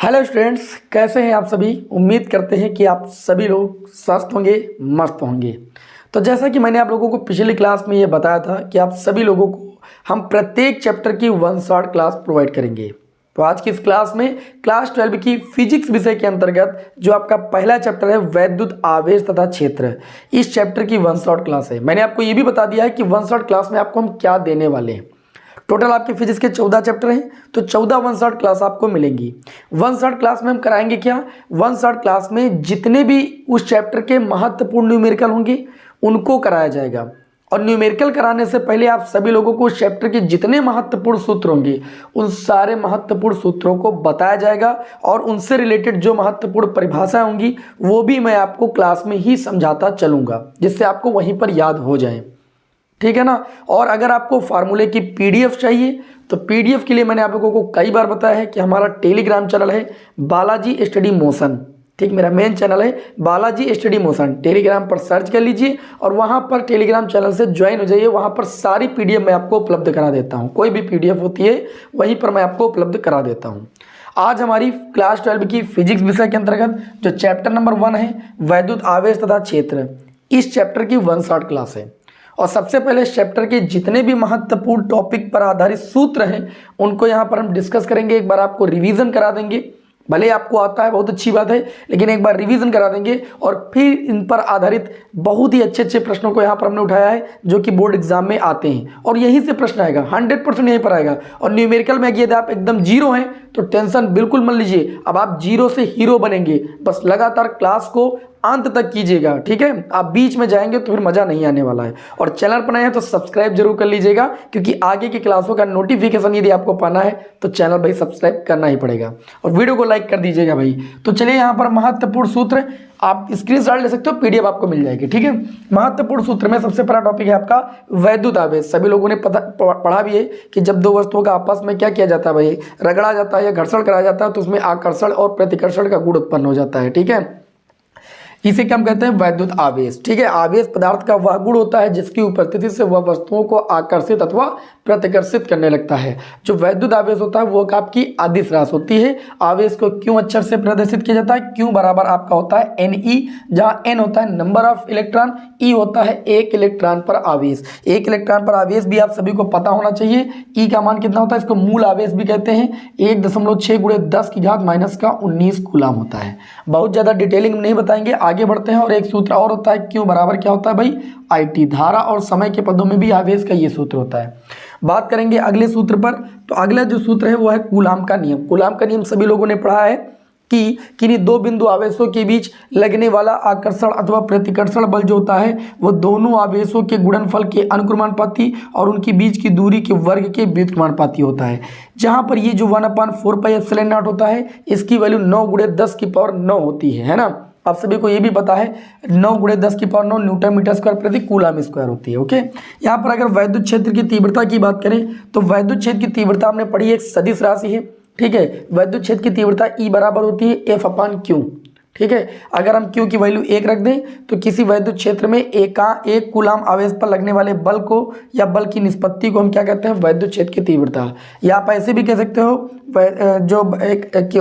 Hello students, कैसे हैं आप सभी। उम्मीद करते हैं कि आप सभी लोग स्वस्थ होंगे, मस्त होंगे। तो जैसा कि मैंने आप लोगों को पिछली क्लास में ये बताया था कि आप सभी लोगों को हम प्रत्येक चैप्टर की वन शॉट क्लास प्रोवाइड करेंगे। तो आज की इस क्लास में क्लास 12 की फिजिक्स विषय के अंतर्गत जो आपका पहला चैप्टर है वैद्युत आवेश तथा क्षेत्र, इस चैप्टर की वन शॉट क्लास है। मैंने आपको ये भी बता दिया है कि वन शॉट क्लास में आपको हम क्या देने वाले हैं। टोटल आपके फिजिक्स के 14 चैप्टर हैं, तो 14 वन शॉट क्लास आपको मिलेंगी। वन शॉट क्लास में हम कराएंगे क्या, वन शॉट क्लास में जितने भी उस चैप्टर के महत्वपूर्ण न्यूमेरिकल होंगे उनको कराया जाएगा। और न्यूमेरिकल कराने से पहले आप सभी लोगों को उस चैप्टर के जितने महत्वपूर्ण सूत्र होंगे उन सारे महत्वपूर्ण सूत्रों को बताया जाएगा और उनसे रिलेटेड जो महत्वपूर्ण परिभाषाएं होंगी वो भी मैं आपको क्लास में ही समझाता चलूँगा, जिससे आपको वहीं पर याद हो जाए। ठीक है ना। और अगर आपको फार्मूले की पीडीएफ चाहिए तो पीडीएफ के लिए मैंने आप लोगों को कई बार बताया है कि हमारा टेलीग्राम चैनल है बालाजी स्टडी मोशन। ठीक, मेरा मेन चैनल है बालाजी स्टडी मोशन। टेलीग्राम पर सर्च कर लीजिए और वहां पर टेलीग्राम चैनल से ज्वाइन हो जाइए। वहां पर सारी पीडीएफ मैं आपको उपलब्ध करा देता हूं। कोई भी पीडीएफ होती है वहीं पर मैं आपको उपलब्ध करा देता हूं। आज हमारी क्लास 12 की फिजिक्स विषय के अंतर्गत जो चैप्टर नंबर 1 है वैद्युत आवेश तथा क्षेत्र, इस चैप्टर की वन शॉट क्लास है। और सबसे पहले इस चैप्टर के जितने भी महत्वपूर्ण टॉपिक पर आधारित सूत्र हैं उनको यहाँ पर हम डिस्कस करेंगे। एक बार आपको रिवीजन करा देंगे, भले आपको आता है बहुत अच्छी बात है, लेकिन एक बार रिवीजन करा देंगे और फिर इन पर आधारित बहुत ही अच्छे अच्छे प्रश्नों को यहाँ पर हमने उठाया है जो कि बोर्ड एग्जाम में आते हैं और यहीं से प्रश्न आएगा, 100% यहीं पर आएगा। और न्यूमेरिकल में यदि आप एकदम जीरो हैं तो टेंशन बिल्कुल मत लीजिए, अब आप जीरो से हीरो बनेंगे। बस लगातार क्लास को अंत तक कीजिएगा, ठीक है। आप बीच में जाएंगे तो फिर मजा नहीं आने वाला है। और चैनल पर नए हैं तो सब्सक्राइब जरूर कर लीजिएगा, क्योंकि आगे की क्लासों का नोटिफिकेशन यदि आपको पाना है तो चैनल भाई सब्सक्राइब करना ही पड़ेगा और वीडियो को लाइक कर दीजिएगा भाई। तो चलिए यहाँ पर महत्वपूर्ण सूत्र आप स्क्रीनशॉट ले सकते हो, पीडीएफ आपको मिल जाएगी। ठीक है, महत्वपूर्ण सूत्र में सबसे पहला टॉपिक है आपका वैद्युत आवेश। सभी लोगों ने पढ़ा भी है कि जब दो वस्तुओं का आपस में क्या किया जाता है भाई, रगड़ा जाता है या घर्षण कराया जाता है तो उसमें आकर्षण और प्रतिकर्षण का गुण उत्पन्न हो जाता है। ठीक है, इसे क्या हम कहते हैं, वैद्युत आवेश। ठीक है, आवेश पदार्थ का वह गुण होता है जिसकी उपस्थिति से वह वस्तुओं को आकर्षित अथवा प्रतिकर्षित करने लगता है। जो वैद्युत आवेश होता है वो आपकी अदिश राशि होती है। आवेश को क्यों अक्षर से प्रदर्शित किया जाता है, क्यों बराबर आपका होता है Ne, जहाँ N होता है नंबर ऑफ इलेक्ट्रॉन, E होता है एक इलेक्ट्रॉन पर आवेश। एक इलेक्ट्रॉन पर आवेश भी आप सभी को पता होना चाहिए। E का मान कितना होता है, इसको मूल आवेश भी कहते हैं। 1.6 × 10⁻⁻19 कूलाम होता है। बहुत ज्यादा डिटेलिंग नहीं बताएंगे, आगे बढ़ते हैं। और एक सूत्र और होता है क्यों बराबर क्या होता है भाई, IT। धारा और समय के पदों में भी आवेश का ये सूत्र होता है। बात करेंगे अगले सूत्र पर, तो अगला जो सूत्र है वो है कूलाम का नियम। कूलाम का नियम सभी लोगों ने पढ़ा है कि किन्हीं दो बिंदु आवेशों के बीच लगने वाला आकर्षण अथवा प्रतिकर्षण बल जो होता है वो दोनों आवेशों के गुणनफल के अनुक्रमानुपाती और उनके बीच की दूरी के वर्ग के व्युत्क्रमानुपाती होता है। जहां पर ये जो 1/4πε0 होता है इसकी वैल्यू 9 × 10⁹ होती है ना। आप सभी को ये भी पता है 9 × 10⁹ न्यूटन मीटर स्क्वायर प्रति कूलाम स्क्वायर होती है। ओके, यहाँ पर अगर वैद्युत क्षेत्र की तीव्रता की बात करें तो वैद्युत क्षेत्र की तीव्रता हमने पढ़ी एक सदिश राशि है। ठीक है, वैद्युत क्षेत्र की तीव्रता E बराबर होती है F/Q। ठीक है, अगर हम Q की वैल्यू 1 रख दें तो किसी वैद्युत क्षेत्र में एक कूलाम आवेश पर लगने वाले बल को या बल की निष्पत्ति को हम क्या कहते हैं, वैद्युत क्षेत्र की तीव्रता। या आप ऐसे भी कह सकते हो जो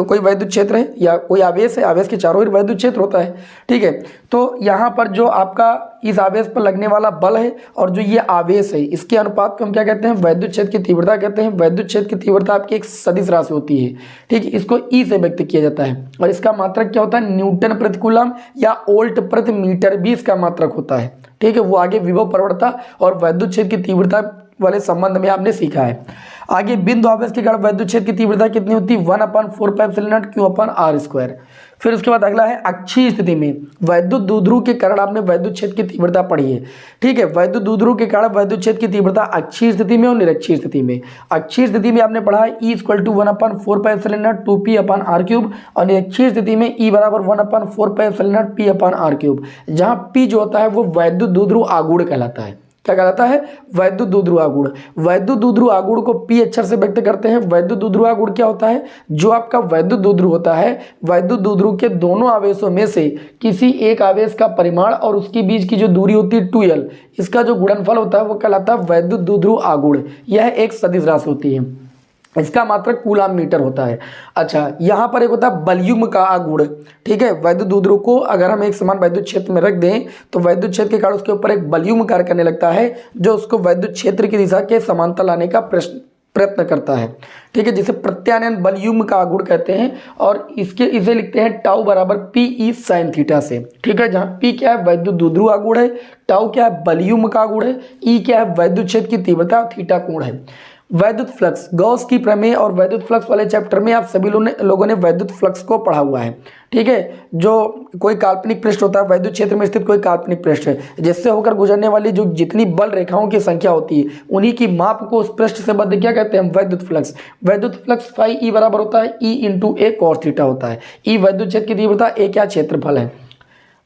कोई वैद्युत क्षेत्र है या कोई आवेश है, आवेश के चारों ओर वैद्युत क्षेत्र होता है। ठीक है, तो यहाँ पर जो आपका इस आवेश पर लगने वाला बल है और जो ये आवेश है इसके अनुपात को हम क्या कहते हैं, वैद्युत क्षेत्र की तीव्रता कहते हैं। वैद्युत क्षेत्र की तीव्रता आपकी एक सदिश राशि होती है। ठीक है, इसको E से व्यक्त किया जाता है और इसका मात्रक क्या होता है, न्यूटन प्रति कूलम या वोल्ट प्रति मीटर भी इसका मात्रक होता है। ठीक है, वो आगे विभव प्रवणता और वैद्युत क्षेत्र की तीव्रता वाले संबंध में आपने सीखा है। आगे बिंदु आवेश के कारण वैद्युत क्षेत्र की तीव्रता कितनी होती है, 1/4πε0 Q/r²। फिर उसके बाद अगला है अक्षीय स्थिति में वैद्युत द्विध्रुव के कारण आपने वैद्युत क्षेत्र की तीव्रता पढ़ी है। ठीक है, वैद्युत द्विध्रुव के कारण वैद्युत क्षेत्र की तीव्रता अक्षीय स्थिति में और निरक्षीय स्थिति में। अक्षीय स्थिति में आपने पढ़ा है E = 1/4πε0 2p/r³ और निरक्षीय स्थिति में E बराबर 1/4πε0 p/r³, जहाँ P जो होता है वो वैद्युत द्विध्रुव आगुण कहलाता है। क्या कहलाता है, वैद्युत द्विध्रुव आगुण। वैद्युत द्विध्रुव आगुण को P अक्षर से व्यक्त करते हैं। वैद्युत द्विध्रुव आगुण क्या होता है, जो आपका वैद्युत द्विध्रुव होता है, वैद्युत द्विध्रुव के दोनों आवेशों में से किसी एक आवेश का परिमाण और उसके बीच की जो दूरी होती है 2l, इसका जो गुणनफल होता है वो कहलाता है वैद्युत द्विध्रुव आगुण। यह एक सदिश राशि होती है। इसका मात्रक कूलाम मीटर होता है। अच्छा, यहाँ पर एक होता है वॉल्यूम का आघूर्ण, ठीक है। वैद्युत द्विध्रुव को अगर हम एक समान वैद्युत क्षेत्र में रख दें तो वैद्युत क्षेत्र के कारण उसके ऊपर एक वॉल्यूम कार्य करने लगता है, जो उसको वैद्युत क्षेत्र की दिशा के समांतर लाने का प्रयत्न करता है, ठीक है, जिसे प्रत्यानयन वॉल्यूम का आघूर्ण कहते हैं। और इसे लिखते हैं टाउ बराबर पी ई साइन थीटा से, ठीक है, जहाँ पी क्या है वैद्युत द्विध्रुव आघूर्ण है, टाउ क्या है वॉल्यूम का आघूर्ण है, ई क्या है वैद्युत क्षेत्र की तीव्रता, थीटा कोण है। वैद्युत फ्लक्स, गॉस की प्रमेय और वैद्युत फ्लक्स वाले चैप्टर में आप सभी लोगों ने वैद्युत फ्लक्स को पढ़ा हुआ है, ठीक है। जो कोई काल्पनिक पृष्ठ होता है, वैद्युत क्षेत्र में स्थित कोई काल्पनिक पृष्ठ है, जिससे होकर गुजरने वाली जो जितनी बल रेखाओं की संख्या होती है, उन्हीं की माप को उस पृष्ठ से बद्ध क्या कहते हैं, वैद्युत फ्लक्स। वैद्युत फ्लक्स फाई ई बराबर होता है ई इंटू ए कॉस थीटा होता है। ई वैद्युत क्षेत्र की तीव्रता, ए क्या क्षेत्रफल है।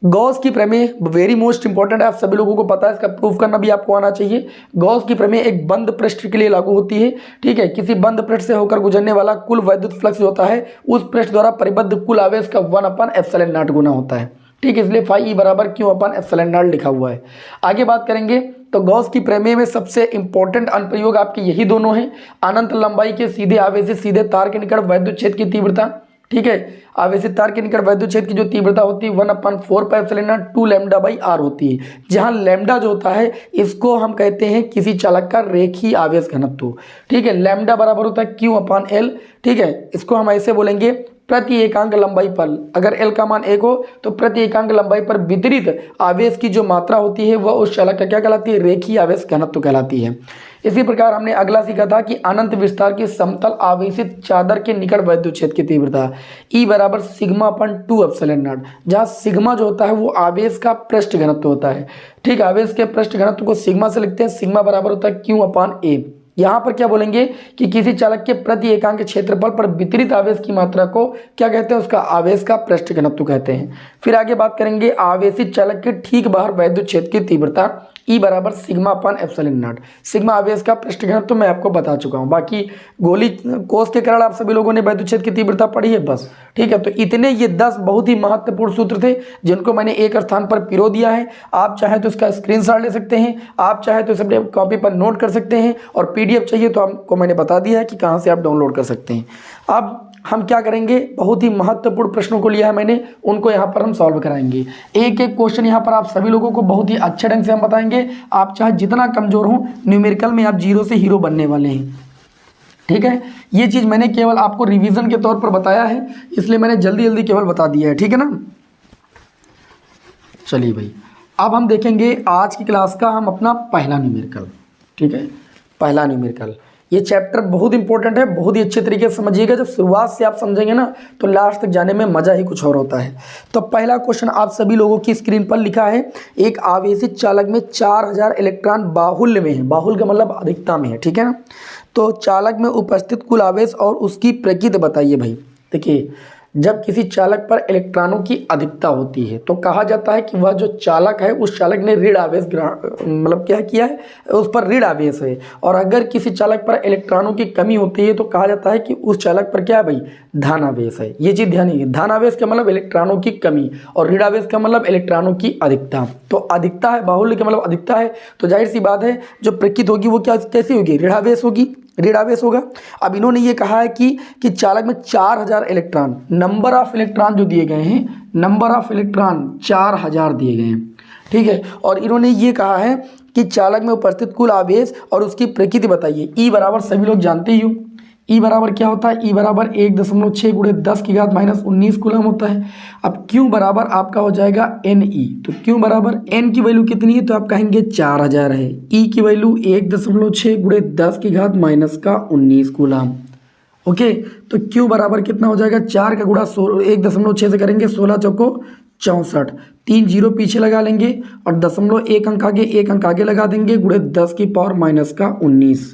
गॉस की प्रमेय वेरी मोस्ट इंपॉर्टेंट है, आप सभी लोगों को पता है, इसका प्रूफ करना भी आपको आना चाहिए। गॉस की प्रमेय एक बंद पृष्ठ के लिए लागू होती है, ठीक है। किसी बंद पृष्ठ से होकर गुजरने वाला कुल वैद्युत फ्लक्स होता है उस पृष्ठ द्वारा परिबद्ध कुल आवेश का 1/ε0 गुना होता है, ठीक है। इसलिए फाई ई बराबर Q/ε0 लिखा हुआ है। आगे बात करेंगे तो गॉस की प्रमेय में सबसे इंपॉर्टेंट अनुप्रयोग आपके यही दोनों हैं। अनंत लंबाई के सीधे आवेशित सीधे तार के निकट वैद्युत क्षेत्र की तीव्रता, ठीक है। आवेशित तार के निकट वैद्युत क्षेत्र की जो तीव्रता होती है 1/4πε0 2 λ/r होती है, जहां लैम्डा जो होता है इसको हम कहते हैं किसी चालक का रेखीय आवेश घनत्व, ठीक है। लैम्डा बराबर होता है Q/L, ठीक है। इसको हम ऐसे बोलेंगे प्रति एकांक लंबाई पर, अगर L का मान 1 हो तो प्रति एकांक लंबाई पर वितरित आवेश की जो मात्रा होती है वह उस चालक का क्या कहलाती है, रेखीय आवेश घनत्व कहलाती है। इसी प्रकार हमने अगला सीखा था कि अनंत विस्तार की समतल आवेशित चादर के निकट वैद्युत क्षेत्र की तीव्रता E बराबर σ/2ε0, जहाँ सिग्मा जो होता है वो आवेश का पृष्ठ घनत्व होता है, ठीक। आवेश के पृष्ठ घनत्व को सिग्मा से लिखते हैं, सिग्मा बराबर होता है Q/A। यहाँ पर क्या बोलेंगे कि किसी चालक के प्रति एकांक क्षेत्रफल पर वितरित आवेश की मात्रा को क्या कहते हैं, उसका आवेश का पृष्ठ घनत्व कहते हैं। फिर आगे बात करेंगे आवेशित चालक के ठीक बाहर वैद्युत क्षेत्र की तीव्रता E बराबर σ/ε0। सिग्मा आवेश का पृष्ठ घनत्व मैं आपको बता चुका हूँ। बाकी गोली कोस के कारण आप सभी लोगों ने वैद्युत क्षेत्र की तीव्रता पढ़ी है, बस, ठीक है। तो इतने ये 10 बहुत ही महत्वपूर्ण सूत्र थे जिनको मैंने एक स्थान पर पिरो दिया है। आप चाहे तो इसका स्क्रीनशॉट ले सकते हैं, आप चाहे तो इसे अपने कॉपी पर नोट कर सकते हैं, और PDF चाहिए तो आपको मैंने बता दिया है कि कहाँ से आप डाउनलोड कर सकते हैं। अब हम क्या करेंगे, बहुत ही महत्वपूर्ण प्रश्नों को लिया है मैंने, उनको यहाँ पर हम सॉल्व कराएंगे। एक एक क्वेश्चन यहाँ पर आप सभी लोगों को बहुत ही अच्छे ढंग से हम बताएंगे। आप चाहे जितना कमजोर हो, न्यूमेरिकल में आप 0 से हीरो बनने वाले हैं, ठीक है। ये चीज़ मैंने केवल आपको रिवीजन के तौर पर बताया है, इसलिए मैंने जल्दी जल्दी केवल बता दिया है, ठीक है ना। चलिए भाई, अब हम देखेंगे आज की क्लास का हम अपना पहला न्यूमेरिकल, ठीक है। पहला न्यूमेरिकल, ये चैप्टर बहुत इंपॉर्टेंट है, बहुत ही अच्छे तरीके से समझिएगा। जब शुरुआत से आप समझेंगे ना तो लास्ट तक जाने में मज़ा ही कुछ और होता है। तो पहला क्वेश्चन आप सभी लोगों की स्क्रीन पर लिखा है, एक आवेशित चालक में 4000 इलेक्ट्रॉन बाहुल्य में है, बाहुल्य का मतलब अधिकता में है, ठीक है ना। तो चालक में उपस्थित कुल आवेश और उसकी प्रकृति बताइए भाई। देखिए, जब किसी चालक पर इलेक्ट्रॉनों की अधिकता होती है तो कहा जाता है कि वह जो चालक है उस चालक ने ऋण आवेश मतलब क्या किया है, उस पर ऋण आवेश है। और अगर किसी चालक पर इलेक्ट्रॉनों की कमी होती है तो कहा जाता है कि उस चालक पर क्या है भाई, धन आवेश है। ये चीज़ ध्यान रखिए, धन आवेश का मतलब इलेक्ट्रॉनों की कमी और ऋण आवेश का मतलब इलेक्ट्रॉनों की अधिकता। तो अधिकता है, बाहुल्य का मतलब अधिकता है, तो जाहिर सी बात है जो प्रकृति होगी वो क्या कैसी होगी, ऋण आवेश होगी, ऋण आवेश होगा। अब इन्होंने ये कहा है कि चालक में 4000 इलेक्ट्रॉन, नंबर ऑफ इलेक्ट्रॉन जो दिए गए हैं, नंबर ऑफ इलेक्ट्रॉन 4000 दिए गए हैं, ठीक है। और इन्होंने ये कहा है कि चालक में उपस्थित कुल आवेश और उसकी प्रकृति बताइए। ई बराबर सभी लोग जानते ही हो, ई बराबर क्या होता है, ई बराबर 1.6 × 10⁻19 कूलम होता है। अब क्यू बराबर आपका हो जाएगा एन ई, तो क्यू बराबर एन की वैल्यू कितनी है, तो आप कहेंगे 4000 है। ई की वैल्यू 1.6 × 10⁻19 कूलम, ओके। तो क्यू बराबर कितना हो जाएगा, 4 का गुणा 1.6 से करेंगे 16 चौको 64, 3 जीरो पीछे लगा लेंगे और 1 अंक आगे 1 अंक आगे लगा देंगे, गुणे 10⁻19,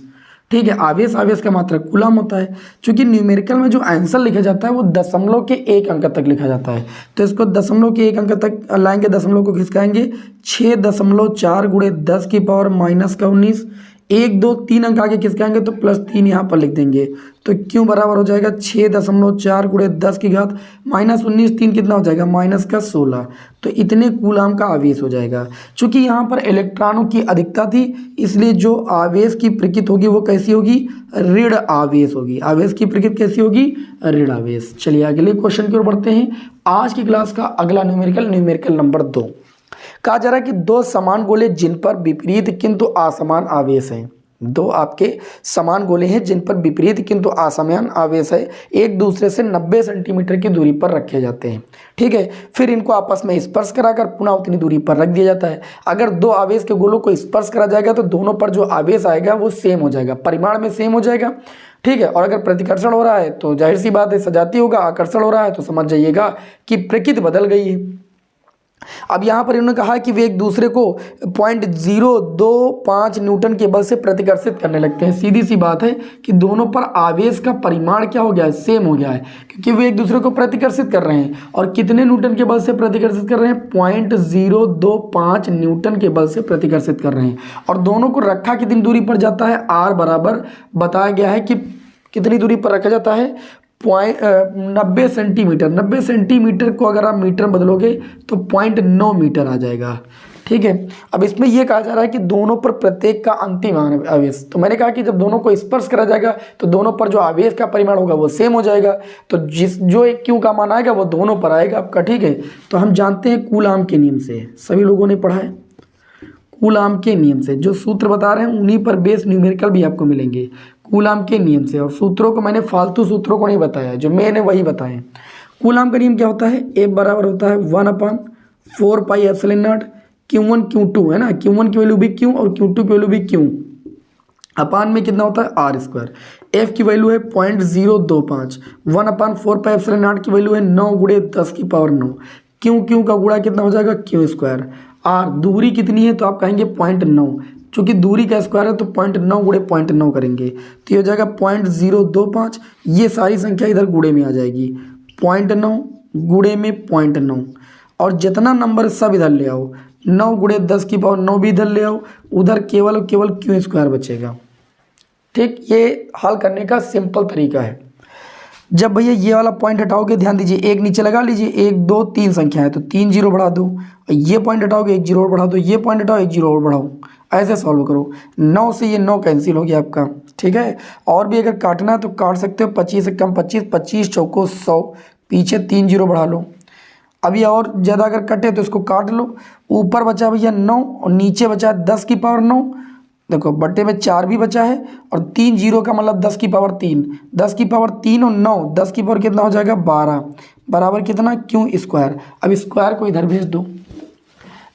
ठीक है। आवेश आवेश का मात्रक कूलम होता है। चूंकि न्यूमेरिकल में जो आंसर लिखा जाता है वो दशमलव के 1 अंक तक लिखा जाता है, तो इसको दशमलव के 1 अंक तक लाएंगे, दशमलव को खिसकाएंगे, 6.4 × 10⁻19 1 2 3 अंक आगे किसके आएंगे तो +3 यहाँ पर लिख देंगे। तो क्यों बराबर हो जाएगा 6.4 गुणे 10 की घात -19, 3 कितना हो जाएगा -16। तो इतने कूलाम का आवेश हो जाएगा। चूंकि यहाँ पर इलेक्ट्रॉनों की अधिकता थी इसलिए जो आवेश की प्रकृति होगी वो कैसी होगी, ऋण आवेश होगी। आवेश की प्रकृति कैसी होगी, ऋण आवेश। चलिए अगले क्वेश्चन की ओर बढ़ते हैं। आज की क्लास का अगला न्यूमेरिकल नंबर 2। कहा जा रहा है कि दो समान गोले जिन पर विपरीत किंतु असमान आवेश हैं। दो आपके समान गोले हैं जिन पर विपरीत किंतु असमान आवेश है, एक दूसरे से 90 सेंटीमीटर की दूरी पर रखे जाते हैं। ठीक है, फिर इनको आपस में स्पर्श कराकर पुनः उतनी दूरी पर रख दिया जाता है। अगर दो आवेश के गोलों को स्पर्श करा जाएगा तो दोनों पर जो आवेश आएगा वो सेम हो जाएगा, परिमाण में सेम हो जाएगा। ठीक है, और अगर प्रतिकर्षण हो रहा है तो जाहिर सी बात है सजाती होगा, आकर्षण हो रहा है तो समझ जाइएगा कि प्रकृति बदल गई है। अब यहाँ पर इन्होंने कहा कि वे एक दूसरे को 0.025 न्यूटन के बल से प्रतिकर्षित करने लगते हैं। सीधी सी बात है कि दोनों पर आवेश का परिमाण क्या हो गया है, सेम हो गया है, क्योंकि वे एक दूसरे को प्रतिकर्षित कर रहे हैं। और कितने न्यूटन के बल से प्रतिकर्षित कर रहे हैं, 0.025 न्यूटन के बल से प्रतिकर्षित कर रहे हैं। और दोनों को रखा कितनी दूरी पर जाता है, r बराबर बताया गया है कि कितनी दूरी पर रखा जाता है, 90 सेंटीमीटर। 90 सेंटीमीटर को अगर आप मीटर में बदलोगे तो 0.9 मीटर आ जाएगा। ठीक है, अब इसमें यह कहा जा रहा है कि दोनों पर प्रत्येक का अंतिम आवेश, तो मैंने कहा कि जब दोनों को स्पर्श करा जाएगा तो दोनों पर जो आवेश का परिमाण होगा वो सेम हो जाएगा। तो जो एक क्यू का मान आएगा वो दोनों पर आएगा आपका। ठीक है, तो हम जानते हैं कूलाम के नियम से, सभी लोगों ने पढ़ा है कूलाम के नियम से। जो सूत्र बता रहे हैं उन्हीं पर बेस न्यूमेरिकल भी आपको मिलेंगे कूलाम के नियम से। और सूत्रों को मैंने फालतू सूत्रों को नहीं बताया, जो मैंने वही बताए। कूलाम का नियम क्या होता है, ए बराबर होता है 1/4πε0 Q1 Q2 है ना। Q1 की वैल्यू भी Q और Q2 की वैल्यू भी Q, अपान में कितना होता है r²। F की वैल्यू है 0.025, 1/4πε0 की वैल्यू है 9 गुणे 10 की पावर 9। Q का गुणा कितना हो जाएगा, Q²। r दूरी कितनी है तो आप कहेंगे 0.9, चूंकि दूरी का स्क्वायर है तो 0.9 गुणे 0.9 करेंगे तो ये हो जाएगा 0.025। ये सारी संख्या इधर गुणे में आ जाएगी, 0.9 गुणे में 0.9, और जितना नंबर सब इधर ले आओ, 9 गुणे 10 की पावर 9 भी इधर ले आओ, उधर केवल Q² बचेगा। ठीक, ये हल करने का सिंपल तरीका है। जब भैया ये वाला पॉइंट हटाओगे, ध्यान दीजिए, एक नीचे लगा लीजिए, 1 2 3 संख्या है तो 3 जीरो बढ़ा दो, ये पॉइंट हटाओगे 1 जीरो और बढ़ा दो, ये पॉइंट हटाओ 1 जीरो और बढ़ाओ, ऐसे सॉल्व करो। 9 से ये 9 कैंसिल हो गया आपका। ठीक है, और भी अगर काटना है तो काट सकते हो, 25 से कम 25, 25 चौको 100, पीछे 3 जीरो बढ़ा लो। अभी और ज़्यादा अगर कटे तो इसको काट लो। ऊपर बचा भैया 9 और नीचे बचा 10 की पावर 9, देखो बट्टे में 4 भी बचा है और 3 जीरो का मतलब 10 की पावर 3, 10 की पावर 3 और 9, 10 की पावर कितना हो जाएगा 12, बराबर कितना Q²। अब स्क्वायर को इधर भेज दो।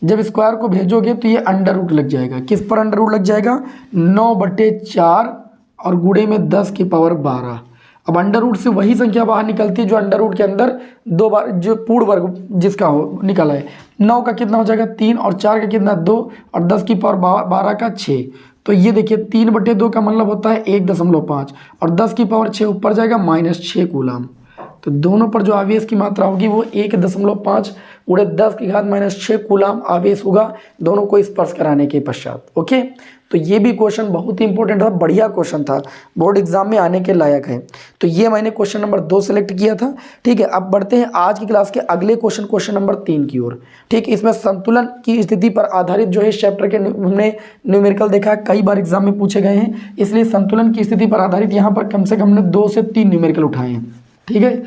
जब स्क्वायर को भेजोगे तो ये अंडर रूट लग जाएगा। किस पर अंडर रूट लग जाएगा, 9/4 और गुणे में 10 की पावर 12। अब अंडर रूट से वही संख्या बाहर निकलती है जो अंडर रूट के अंदर 2 बार जो पूर्ण वर्ग जिसका हो निकला है। 9 का कितना हो जाएगा 3 और 4 का कितना 2 और 10 की पावर 12 का 6। तो ये देखिए 3/2 का मतलब होता है 1.5 और 10 की पावर 6 ऊपर जाएगा -6 कूलाम। तो दोनों पर जो आवेश की मात्रा होगी वो 1.5 गुणे 10 की घात -6 कूलाम आवेश होगा दोनों को स्पर्श कराने के पश्चात। ओके, तो ये भी क्वेश्चन बहुत ही इंपॉर्टेंट था, बढ़िया क्वेश्चन था, बोर्ड एग्जाम में आने के लायक है। तो ये मैंने क्वेश्चन नंबर 2 सेलेक्ट किया था। ठीक है, अब बढ़ते हैं आज की क्लास के अगले क्वेश्चन नंबर 3 की ओर। ठीक, इसमें संतुलन की स्थिति पर आधारित जो है इस चैप्टर के हमने न्यूमेरिकल देखा है, कई बार एग्जाम में पूछे गए हैं, इसलिए संतुलन की स्थिति पर आधारित यहाँ पर कम से कम हमने 2 से 3 न्यूमेरिकल उठाए हैं। ठीक है,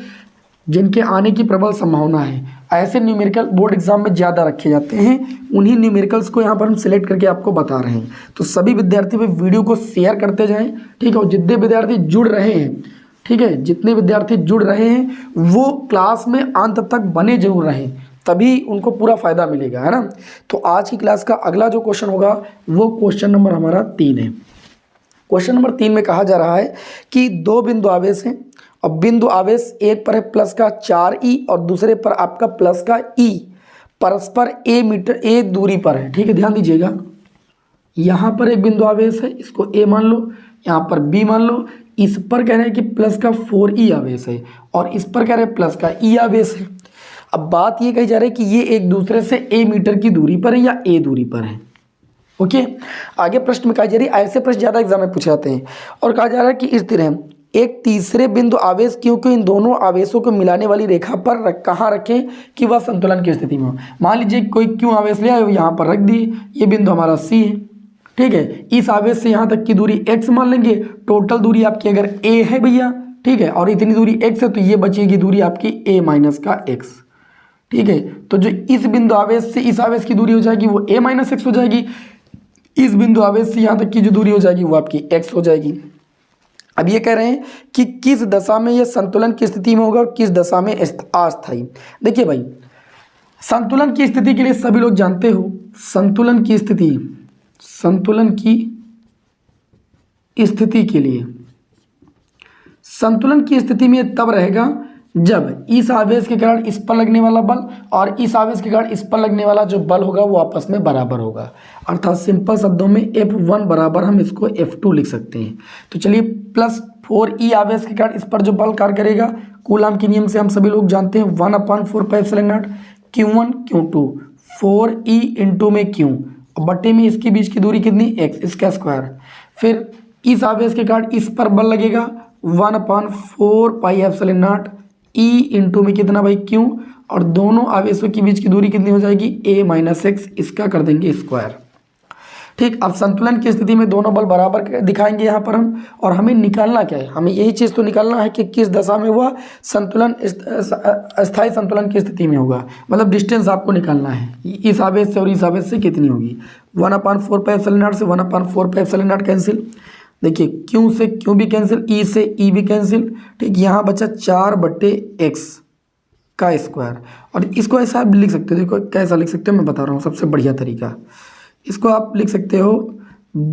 जिनके आने की प्रबल संभावना है। ऐसे न्यूमेरिकल बोर्ड एग्जाम में ज़्यादा रखे जाते हैं, उन्हीं न्यूमेरिकल्स को यहाँ पर हम सिलेक्ट करके आपको बता रहे हैं। तो सभी विद्यार्थी भी वीडियो को शेयर करते जाएं। ठीक है, और जितने विद्यार्थी जुड़ रहे हैं, ठीक है, जितने विद्यार्थी जुड़ रहे हैं वो क्लास में अंत तक बने जरूर रहें, तभी उनको पूरा फायदा मिलेगा, है ना। तो आज की क्लास का अगला जो क्वेश्चन होगा वो क्वेश्चन नंबर हमारा 3 है। क्वेश्चन नंबर 3 में कहा जा रहा है कि 2 बिंदु आवेश हैं और बिंदु आवेश एक पर है प्लस का 4e और दूसरे पर आपका प्लस का e, परस्पर a मीटर a दूरी पर है। ठीक है, ध्यान दीजिएगा, यहाँ पर एक बिंदु आवेश है, इसको a मान लो, यहाँ पर b मान लो, इस पर कह रहे हैं कि प्लस का 4e आवेश है और इस पर कह रहे हैं प्लस का e आवेश है। अब बात ये कही जा रही है कि ये एक दूसरे से a मीटर की दूरी पर है या a दूरी पर है। ओके। आगे प्रश्न में कहा जा रही है, ऐसे प्रश्न ज़्यादा एग्जाम में पूछे जाते हैं और कहा जा रहा है कि इस तरह एक तीसरे बिंदु आवेश क्योंकि इन दोनों आवेशों को मिलाने वाली रेखा पर कहाँ रखें कि वह संतुलन की स्थिति में हो। मान लीजिए कोई क्यों आवेश लिया है, यहाँ पर रख दिए, ये बिंदु हमारा सी है, ठीक है। इस आवेश से यहाँ तक की दूरी x मान लेंगे, टोटल दूरी आपकी अगर a है भैया, ठीक है, और इतनी दूरी x है तो ये बचेगी दूरी आपकी a माइनस का x, ठीक है। तो जो इस बिंदु आवेश से इस आवेश की दूरी हो जाएगी वो a माइनस एक्स हो जाएगी, इस बिंदु आवेश से यहाँ तक की जो दूरी हो जाएगी वो आपकी x हो जाएगी। अब ये कह रहे हैं कि किस दशा में यह संतुलन की स्थिति में होगा और किस दशा में अस्थायी। देखिए भाई, संतुलन की स्थिति के लिए सभी लोग जानते हो, संतुलन की स्थिति के लिए संतुलन की स्थिति में तब रहेगा जब इस आवेश के कारण इस पर लगने वाला बल और इस आवेश के कारण इस पर लगने वाला जो बल होगा वो आपस में बराबर होगा। अर्थात सिंपल शब्दों में F1 बराबर हम इसको F2 लिख सकते हैं। तो चलिए +4E आवेश के कारण इस पर जो बल कार्य करेगा, कूलाम के नियम से हम सभी लोग जानते हैं 1/4πε0 Q1 Q2 4E इंटू में Q बट्टे में इसके बीच की दूरी कितनी x, इसका स्क्वायर। फिर इस आवेश के कारण इस पर बल लगेगा 1/4πε0 E इंटू में कितना भाई Q, और दोनों आवेशों के बीच की दूरी कितनी हो जाएगी a माइनस एक्स, इसका कर देंगे स्क्वायर। ठीक, अब संतुलन की स्थिति में दोनों बल बराबर दिखाएंगे यहाँ पर हम, और हमें निकालना क्या है, हमें यही चीज़ तो निकालना है कि किस दशा में वह संतुलन अस्थायी संतुलन की स्थिति में होगा। मतलब डिस्टेंस आपको निकालना है, इस आवेश से और इस आवेश से कितनी होगी। 1/4πε0 से 1/4πε0 कैंसिल, देखिए Q से Q भी कैंसिल, E से E भी कैंसिल, ठीक। यहाँ बचा 4/x का स्क्वायर, और इसको ऐसा आप लिख सकते हो, देखो कैसा लिख सकते हो मैं बता रहा हूँ सबसे बढ़िया तरीका। इसको आप लिख सकते हो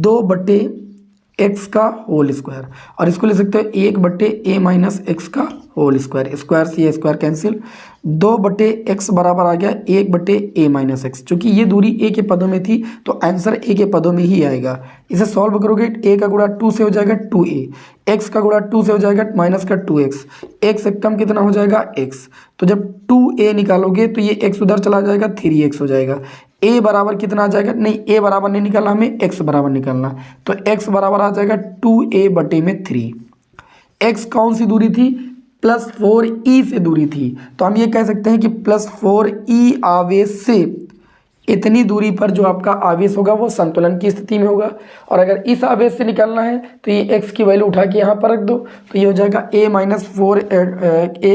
2/x का होल स्क्वायर, और इसको लिख सकते हो 1/a माइनस एक्स का होल स्क्वायर। स्क्वायर से ये स्क्वायर कैंसिल, 2/x बराबर आ गया 1/a माइनस एक्स। चूँकि ये दूरी a के पदों में थी तो आंसर a के पदों में ही आएगा। इसे सॉल्व करोगे a का गुणा 2 से हो जाएगा 2a, x का गुणा 2 से हो जाएगा माइनस का 2x, x से कम कितना हो जाएगा x। तो जब 2a निकालोगे तो ये x उधर चला जाएगा 3x हो जाएगा। a बराबर कितना आ जाएगा, नहीं a बराबर नहीं निकालना, हमें x बराबर निकालना। तो x बराबर आ जाएगा 2a/3। x कौन सी दूरी थी, +4e से दूरी थी, तो हम ये कह सकते हैं कि +4e आवेश से इतनी दूरी पर जो आपका आवेश होगा वो संतुलन की स्थिति में होगा। और अगर इस आवेश से निकालना है तो ये x की वैल्यू उठा के यहाँ पर रख दो, तो ये हो जाएगा a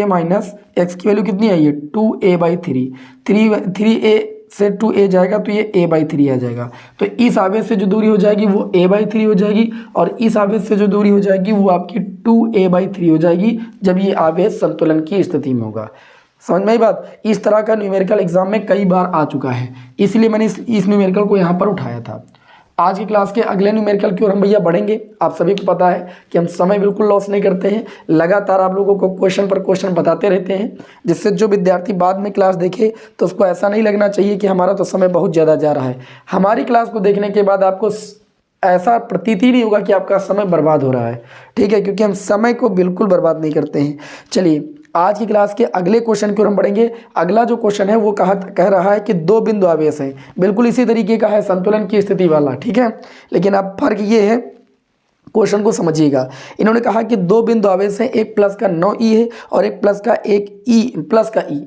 माइनस x की वैल्यू कितनी आई है 2a/3, 3a से 2a जाएगा तो ये a/3 आ जाएगा। तो इस आवेश से जो दूरी हो जाएगी वो a/3 हो जाएगी, और इस आवेश से जो दूरी हो जाएगी वो आपकी 2a/3 हो जाएगी जब ये आवेश संतुलन की स्थिति में होगा। समझ में आई बात। इस तरह का न्यूमेरिकल एग्जाम में कई बार आ चुका है, इसलिए मैंने इस न्यूमेरिकल को यहाँ पर उठाया था। आज की क्लास के अगले न्यूमेरिकल की ओर हम भैया बढ़ेंगे। आप सभी को पता है कि हम समय बिल्कुल लॉस नहीं करते हैं, लगातार आप लोगों को क्वेश्चन पर क्वेश्चन बताते रहते हैं, जिससे जो विद्यार्थी बाद में क्लास देखे तो उसको ऐसा नहीं लगना चाहिए कि हमारा तो समय बहुत ज़्यादा जा रहा है। हमारी क्लास को देखने के बाद आपको ऐसा प्रतीति नहीं होगा कि आपका समय बर्बाद हो रहा है, ठीक है, क्योंकि हम समय को बिल्कुल बर्बाद नहीं करते हैं। चलिए आज की क्लास के अगले क्वेश्चन की ओर हम बढ़ेंगे। अगला जो क्वेश्चन है वो कह रहा है कि 2 बिंदु आवेश हैं, बिल्कुल इसी तरीके का है संतुलन की स्थिति वाला, ठीक है। लेकिन अब फर्क ये है, क्वेश्चन को समझिएगा। इन्होंने कहा कि 2 बिंदु आवेश हैं, एक प्लस का 9e है और एक प्लस का e,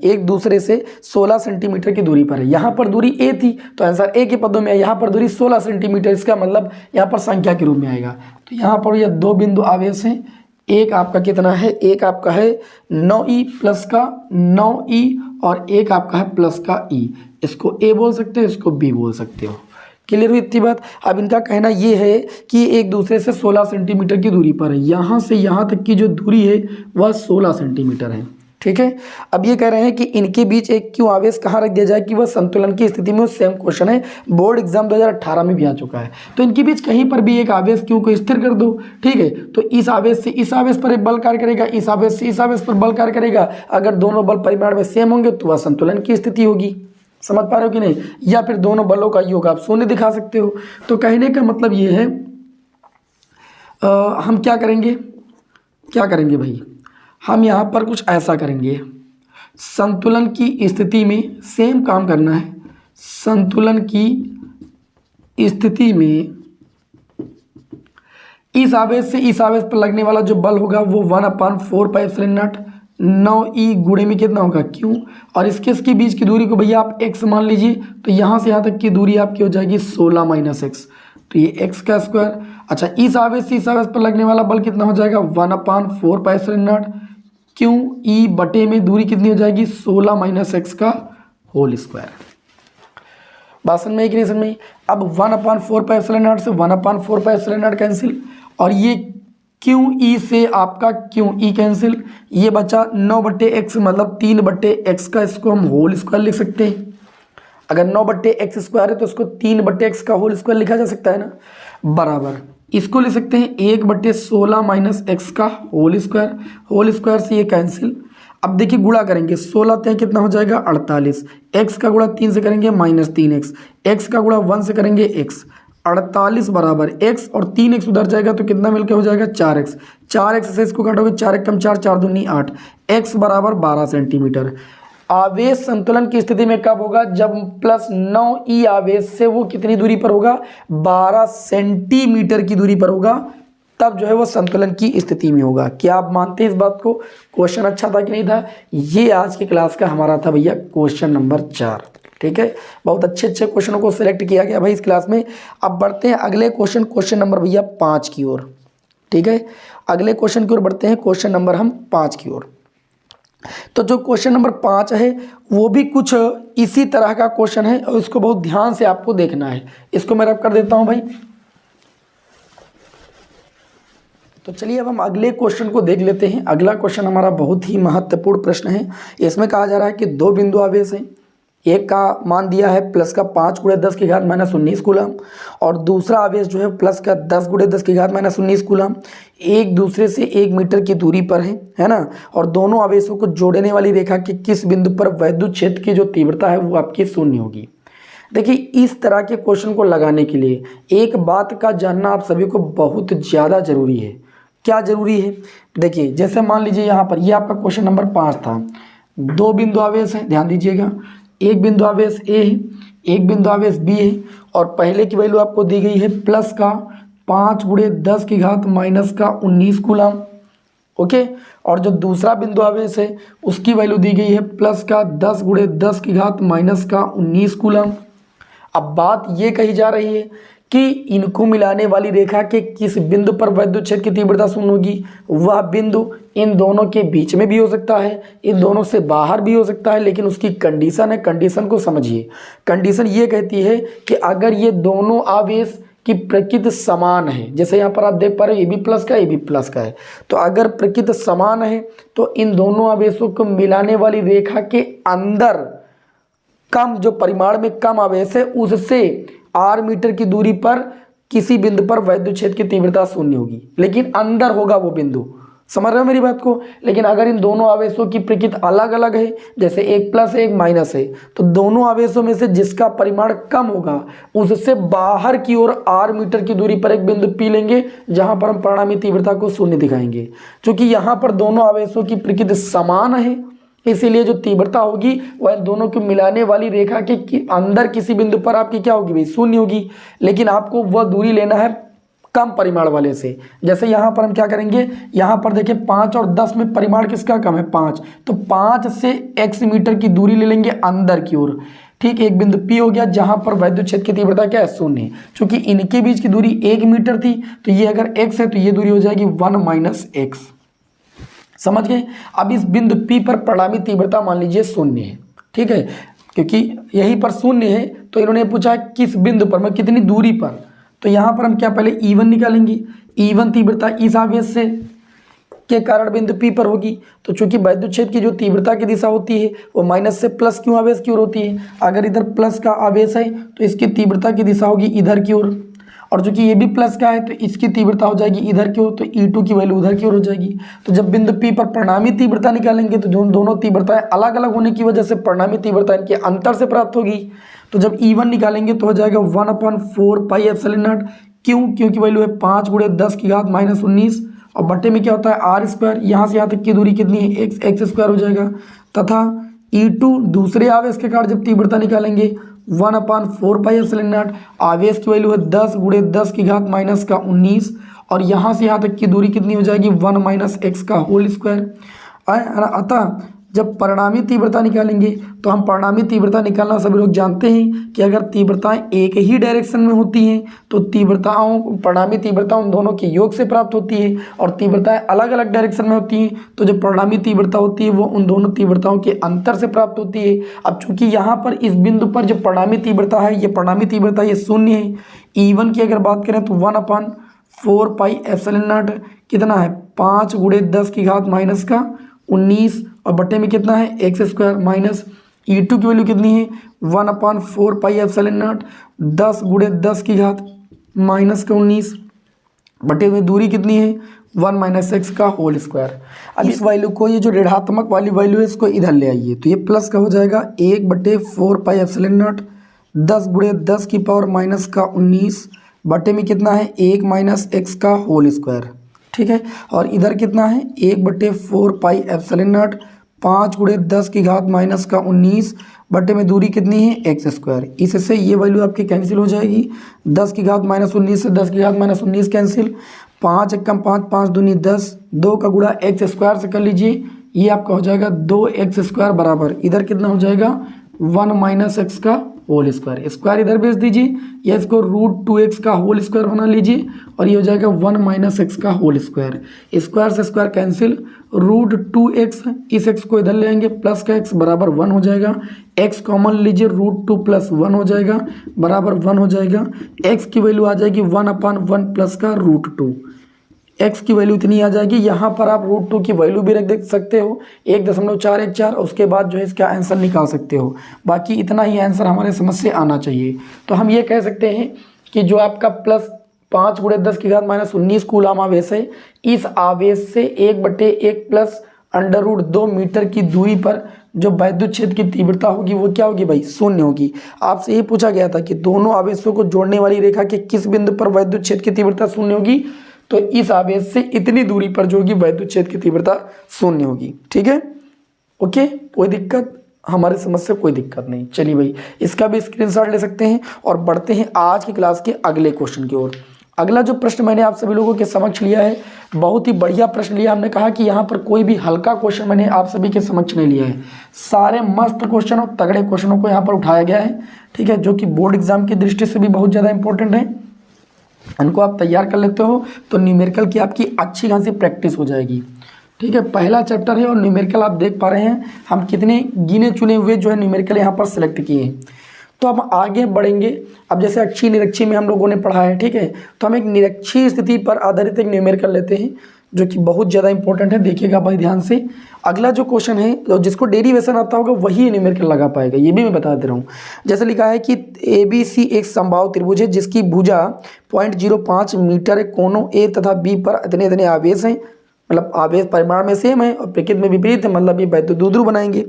एक दूसरे से 16 सेंटीमीटर की दूरी पर है। यहाँ पर दूरी a थी तो आंसर a के पदों में है, यहाँ पर दूरी 16 सेंटीमीटर, इसका मतलब यहाँ पर संख्या के रूप में आएगा। तो यहाँ पर यह 2 बिंदु आवेश हैं, एक आपका कितना है, एक आपका है 9e प्लस का 9e और एक आपका है प्लस का e। इसको a बोल सकते हो, इसको b बोल सकते हो। क्लियर हुई इतनी बात। अब इनका कहना ये है कि एक दूसरे से 16 सेंटीमीटर की दूरी पर है, यहाँ से यहाँ तक की जो दूरी है वह 16 सेंटीमीटर है, ठीक है। अब ये कह रहे हैं कि इनके बीच एक क्यों आवेश कहाँ रख दिया जाए कि वह संतुलन की स्थिति में। सेम क्वेश्चन है, बोर्ड एग्जाम 2018 में भी आ चुका है। तो इनके बीच कहीं पर भी एक आवेश क्यों को स्थिर कर दो, ठीक है। तो इस आवेश से इस आवेश पर एक बल कार्य करेगा, इस आवेश से इस आवेश पर बल कार्य करेगा। अगर दोनों बल परिमाण में सेम होंगे तो वह संतुलन की स्थिति होगी। समझ पा रहे हो कि नहीं। या फिर दोनों बलों का योग आप शून्य दिखा सकते हो। तो कहने का मतलब ये है हम क्या करेंगे भाई, हम यहाँ पर कुछ ऐसा करेंगे, संतुलन की स्थिति में सेम काम करना है। संतुलन की स्थिति में इस आवेश से इस आवेश पर लगने वाला जो बल होगा वो 1/4πε0 9e गुणे में कितना होगा q, और इसके बीच की दूरी को भैया आप x मान लीजिए, तो यहाँ से यहाँ तक की दूरी आपकी हो जाएगी 16 - x, तो ये x का स्क्वायर। अच्छा, इस आवेश से इस आवेश पर लगने वाला बल कितना हो जाएगा 1/4πε0 q e बटे में दूरी कितनी हो जाएगी 16 - x का होल स्क्वायर। बात समझ में आई कि नहीं समझ में? अब 1/4πε0 से 1/4πε0 कैंसिल, और ये क्यू ई से आपका क्यू ई कैंसिल, ये बचा 9/x मतलब 3/x का, इसको हम होल स्क्वायर लिख सकते हैं। अगर 9/x स्क्वायर है तो इसको 3/x का होल स्क्वायर लिखा जा सकता है ना, बराबर इसको लिख सकते हैं 1/16 - x का होल स्क्वायर। होल स्क्वायर से ये कैंसिल। अब देखिए गुणा करेंगे, 16 तय कितना हो जाएगा 48, x का गुणा 3 से करेंगे -3x, x का गुणा 1 से करेंगे x, 48 बराबर x, और 3x उधर जाएगा तो कितना मिलकर हो जाएगा 4x, 4x से इसको काटोगे 4 × 4 4 दूनी 8, x बराबर 12 सेंटीमीटर। आवेश संतुलन की स्थिति में कब होगा? जब +9e आवेश से वो कितनी दूरी पर होगा 12 सेंटीमीटर की दूरी पर होगा, तब जो है वो संतुलन की स्थिति में होगा। क्या आप मानते हैं इस बात को? क्वेश्चन अच्छा था कि नहीं था? ये आज की क्लास का हमारा था भैया क्वेश्चन नंबर 4। ठीक है, बहुत अच्छे अच्छे क्वेश्चनों को सिलेक्ट किया गया भाई इस क्लास में। अब बढ़ते हैं अगले क्वेश्चन नंबर भैया 5 की ओर। ठीक है, अगले क्वेश्चन की ओर बढ़ते हैं, क्वेश्चन नंबर हम 5 की ओर। तो जो क्वेश्चन नंबर 5 है वो भी कुछ इसी तरह का क्वेश्चन है, और इसको बहुत ध्यान से आपको देखना है। इसको मैं रब कर देता हूं भाई। तो चलिए अब हम अगले क्वेश्चन को देख लेते हैं। अगला क्वेश्चन हमारा बहुत ही महत्वपूर्ण प्रश्न है। इसमें कहा जा रहा है कि दो बिंदु आवेश हैं, एक का मान दिया है प्लस का 5 × 10⁻⁻19 कूलम, और दूसरा आवेश जो है प्लस का 10 × 10⁻19 कूलम, एक दूसरे से 1 मीटर की दूरी पर है ना, और दोनों आवेशों को जोड़ने वाली रेखा के किस बिंदु पर वैद्युत क्षेत्र की जो तीव्रता है वो आपकी 0 होगी। देखिए, इस तरह के क्वेश्चन को लगाने के लिए एक बात का जानना आप सभी को बहुत ज़्यादा जरूरी है। क्या जरूरी है? देखिए, जैसे मान लीजिए यहाँ पर ये आपका क्वेश्चन नंबर 5 था। दो बिंदु आवेश हैं, ध्यान दीजिएगा, एक बिंदु आवेश ए है, एक बिंदु आवेश बी है, और पहले की वैल्यू आपको दी गई है प्लस का 5 × 10⁻⁻19 कूलम। ओके, और जो दूसरा बिंदु आवेश है उसकी वैल्यू दी गई है प्लस का 10 × 10⁻⁻19 कूलम। अब बात ये कही जा रही है कि इनको मिलाने वाली रेखा के किस बिंदु पर वैद्युत क्षेत्र की तीव्रता 0 होगी। वह बिंदु इन दोनों के बीच में भी हो सकता है, इन दोनों से बाहर भी हो सकता है, लेकिन उसकी कंडीशन है, कंडीशन को समझिए। कंडीशन ये कहती है कि अगर ये दोनों आवेश की प्रकृति समान है, जैसे यहाँ पर आप देख पा रहे हो ये भी प्लस का ये भी प्लस का है, तो अगर प्रकृति समान है तो इन दोनों आवेशों को मिलाने वाली रेखा के अंदर कम जो परिमाण में कम आवेश है उससे r मीटर की दूरी पर किसी बिंदु पर वैद्युत क्षेत्र की तीव्रता 0 होगी, लेकिन अंदर होगा वो बिंदु। समझ रहे हो मेरी बात को? लेकिन अगर इन दोनों आवेशों की प्रकृति अलग अलग है, जैसे एक प्लस है एक माइनस है, तो दोनों आवेशों में से जिसका परिमाण कम होगा उससे बाहर की ओर r मीटर की दूरी पर एक बिंदु पी लेंगे, जहां पर हम परिणामी तीव्रता को 0 दिखाएंगे। क्योंकि यहाँ पर दोनों आवेशों की प्रकृति समान है, इसीलिए जो तीव्रता होगी वह दोनों को मिलाने वाली रेखा के अंदर किसी बिंदु पर आपकी क्या होगी भाई 0 होगी। लेकिन आपको वह दूरी लेना है कम परिमाण वाले से। जैसे यहाँ पर हम क्या करेंगे, यहाँ पर देखिए 5 और 10 में परिमाण किसका कम है 5, तो 5 से x मीटर की दूरी ले लेंगे अंदर की ओर। ठीक, एक बिंदु P हो गया जहां पर वैद्युत क्षेत्र की तीव्रता क्या है 0 है। चूंकि इनके बीच की दूरी 1 मीटर थी, तो ये अगर x है तो ये दूरी हो जाएगी 1 - x। समझ गए? अब इस बिंदु P पर परिणामी तीव्रता मान लीजिए 0 है। ठीक है, क्योंकि यहीं पर 0 है तो इन्होंने पूछा किस बिंदु पर, मतलब कितनी दूरी पर। तो यहाँ पर हम क्या पहले E1 निकालेंगे। E1 तीव्रता इस आवेश से के कारण बिंदु P पर होगी। तो चूंकि वैद्युत क्षेत्र की जो तीव्रता की दिशा होती है वो माइनस से प्लस क्यों आवेश की ओर होती है। अगर इधर प्लस का आवेश है तो इसकी तीव्रता की दिशा होगी इधर की ओर, और चूंकि ये भी प्लस का है तो इसकी तीव्रता हो जाएगी इधर की ओर, तो E2 की वैल्यू उधर की ओर हो जाएगी। तो जब बिंदु P पर परिणामी तीव्रता निकालेंगे तो दोनों तीव्रताएं अलग अलग होने की वजह से परिणामी तीव्रता इनके अंतर से प्राप्त होगी। तो जब E1 निकालेंगे तो हो जाएगा 1/4πε0 क्यों, क्योंकि वैल्यू है 5 × 10⁻⁻19, और बट्टे में क्या होता है r²। यहाँ से यहाँ तक की दूरी कितनी है x² हो जाएगा, तथा E2 दूसरे आवेश के कारण जब तीव्रता निकालेंगे 1/4πε0। आवेश की वैल्यू है 10 गुणे 10 की घात माइनस का 19, और यहाँ से यहाँ तक की दूरी कितनी हो जाएगी 1 - x का होल स्क्वायर। अतः जब परिणामी तीव्रता निकालेंगे तो हम परिणामी तीव्रता निकालना सभी लोग जानते हैं कि अगर तीव्रताएं एक ही डायरेक्शन में होती हैं तो परिणामी तीव्रता उन दोनों के योग से प्राप्त होती है, और तीव्रताएं अलग अलग डायरेक्शन में होती हैं तो जो परिणामी तीव्रता होती है वो उन दोनों तीव्रताओं के अंतर से प्राप्त होती है। अब चूंकि यहाँ पर इस बिंदु पर जो परिणामी तीव्रता है ये परिणामी तीव्रता ये शून्य है। E1 की अगर बात करें तो 1/4πε0 कितना है 5 गुणे 10 की घात माइनस का 19, और बट्टे में कितना है x² माइनस E2 की वैल्यू कितनी है 1/4πε0 10 गुणे 10 की घात माइनस का 19, बटे में दूरी कितनी है 1 - x का होल स्क्वायर। अब इस वैल्यू को, ये जो ऋणात्मक वाली वैल्यू है इसको इधर ले आइए तो ये प्लस का हो जाएगा 1/4πε0 10 गुणे 10 की पावर माइनस का 19, बटे में कितना है 1 - x का होल स्क्वायर। ठीक है, और इधर कितना है 1/4πε0 5 गुणे 10 की घात माइनस का 19, बटे में दूरी कितनी है x²। इससे ये वैल्यू आपकी कैंसिल हो जाएगी, 10 की घात माइनस 19 से 10 की घात माइनस 19 कैंसिल, 5 एकम 5 5 दूनी 10, 2 का गुणा x² से कर लीजिए, ये आपका हो जाएगा 2x² बराबर इधर कितना हो जाएगा 1 - x का होल स्क्वायर। स्क्वायर इधर भेज दीजिए, या इसको √2x का होल स्क्वायर बना लीजिए, और ये हो जाएगा 1 - x का होल स्क्वायर। स्क्वायर से स्क्वायर कैंसिल, √2x, इस x को इधर ले आएंगे, प्लस का x बराबर 1 हो जाएगा, x कॉमन लीजिए √2 + 1 हो जाएगा बराबर 1 हो जाएगा। x की वैल्यू आ जाएगी 1/1 प्लस का √2, x की वैल्यू इतनी आ जाएगी। यहाँ पर आप √2 की वैल्यू भी रख देख सकते हो 1.414, उसके बाद जो है इसका आंसर निकाल सकते हो। बाकी इतना ही आंसर हमारे समझ से आना चाहिए। तो हम ये कह सकते हैं कि जो आपका प्लस 5 गुणे 10 की घात माइनस 19 कूलाम आवेश है, इस आवेश से 1/1 प्लस √2 मीटर की दूरी पर जो वैद्युत क्षेत्र की तीव्रता होगी वो क्या होगी भाई 0 होगी। आपसे ये पूछा गया था कि दोनों आवेशों को जोड़ने वाली रेखा के किस बिंदु पर वैद्युत क्षेत्र की तीव्रता 0 होगी, तो इस आवेश से इतनी दूरी पर जो होगी वैद्युत क्षेत्र की तीव्रता 0 होगी। ठीक है, ओके, कोई दिक्कत, हमारे समझ से कोई दिक्कत नहीं। चलिए भाई, इसका भी स्क्रीनशॉट ले सकते हैं और बढ़ते हैं आज की क्लास के अगले क्वेश्चन की ओर। अगला जो प्रश्न मैंने आप सभी लोगों के समक्ष लिया है, बहुत ही बढ़िया प्रश्न लिया। हमने कहा कि यहाँ पर कोई भी हल्का क्वेश्चन मैंने आप सभी के समक्ष नहीं लिया है, सारे मस्त क्वेश्चन और तगड़े क्वेश्चनों को यहाँ पर उठाया गया है। ठीक है, जो कि बोर्ड एग्जाम की दृष्टि से भी बहुत ज़्यादा इंपॉर्टेंट है। इनको आप तैयार कर लेते हो तो न्यूमेरिकल की आपकी अच्छी खासी प्रैक्टिस हो जाएगी। ठीक है, पहला चैप्टर है और न्यूमेरिकल आप देख पा रहे हैं हम कितने गिने चुने हुए जो है न्यूमेरिकल यहाँ पर सिलेक्ट किए हैं। तो हम आगे बढ़ेंगे। अब जैसे अक्षीय निरक्षी में हम लोगों ने पढ़ा है, ठीक है, तो हम एक निरक्षीय स्थिति पर आधारित एक न्यूमेरिकल लेते हैं जो कि बहुत ज़्यादा इंपॉर्टेंट है। देखिएगा भाई ध्यान से, अगला जो क्वेश्चन है तो जिसको डेरिवेशन आता होगा वही न्यूमेरिकल लगा पाएगा, ये भी मैं बता दे रहा हूँ। जैसे लिखा है कि ABC एक समबाहु त्रिभुज है जिसकी भुजा 0.05 मीटर है, कोनों A तथा B पर इतने इतने आवेश हैं, मतलब आवेश परिमाण में सेम है और प्रकृति में विपरीत है, मतलब ये वैद्युत द्विध्रुव बनाएंगे।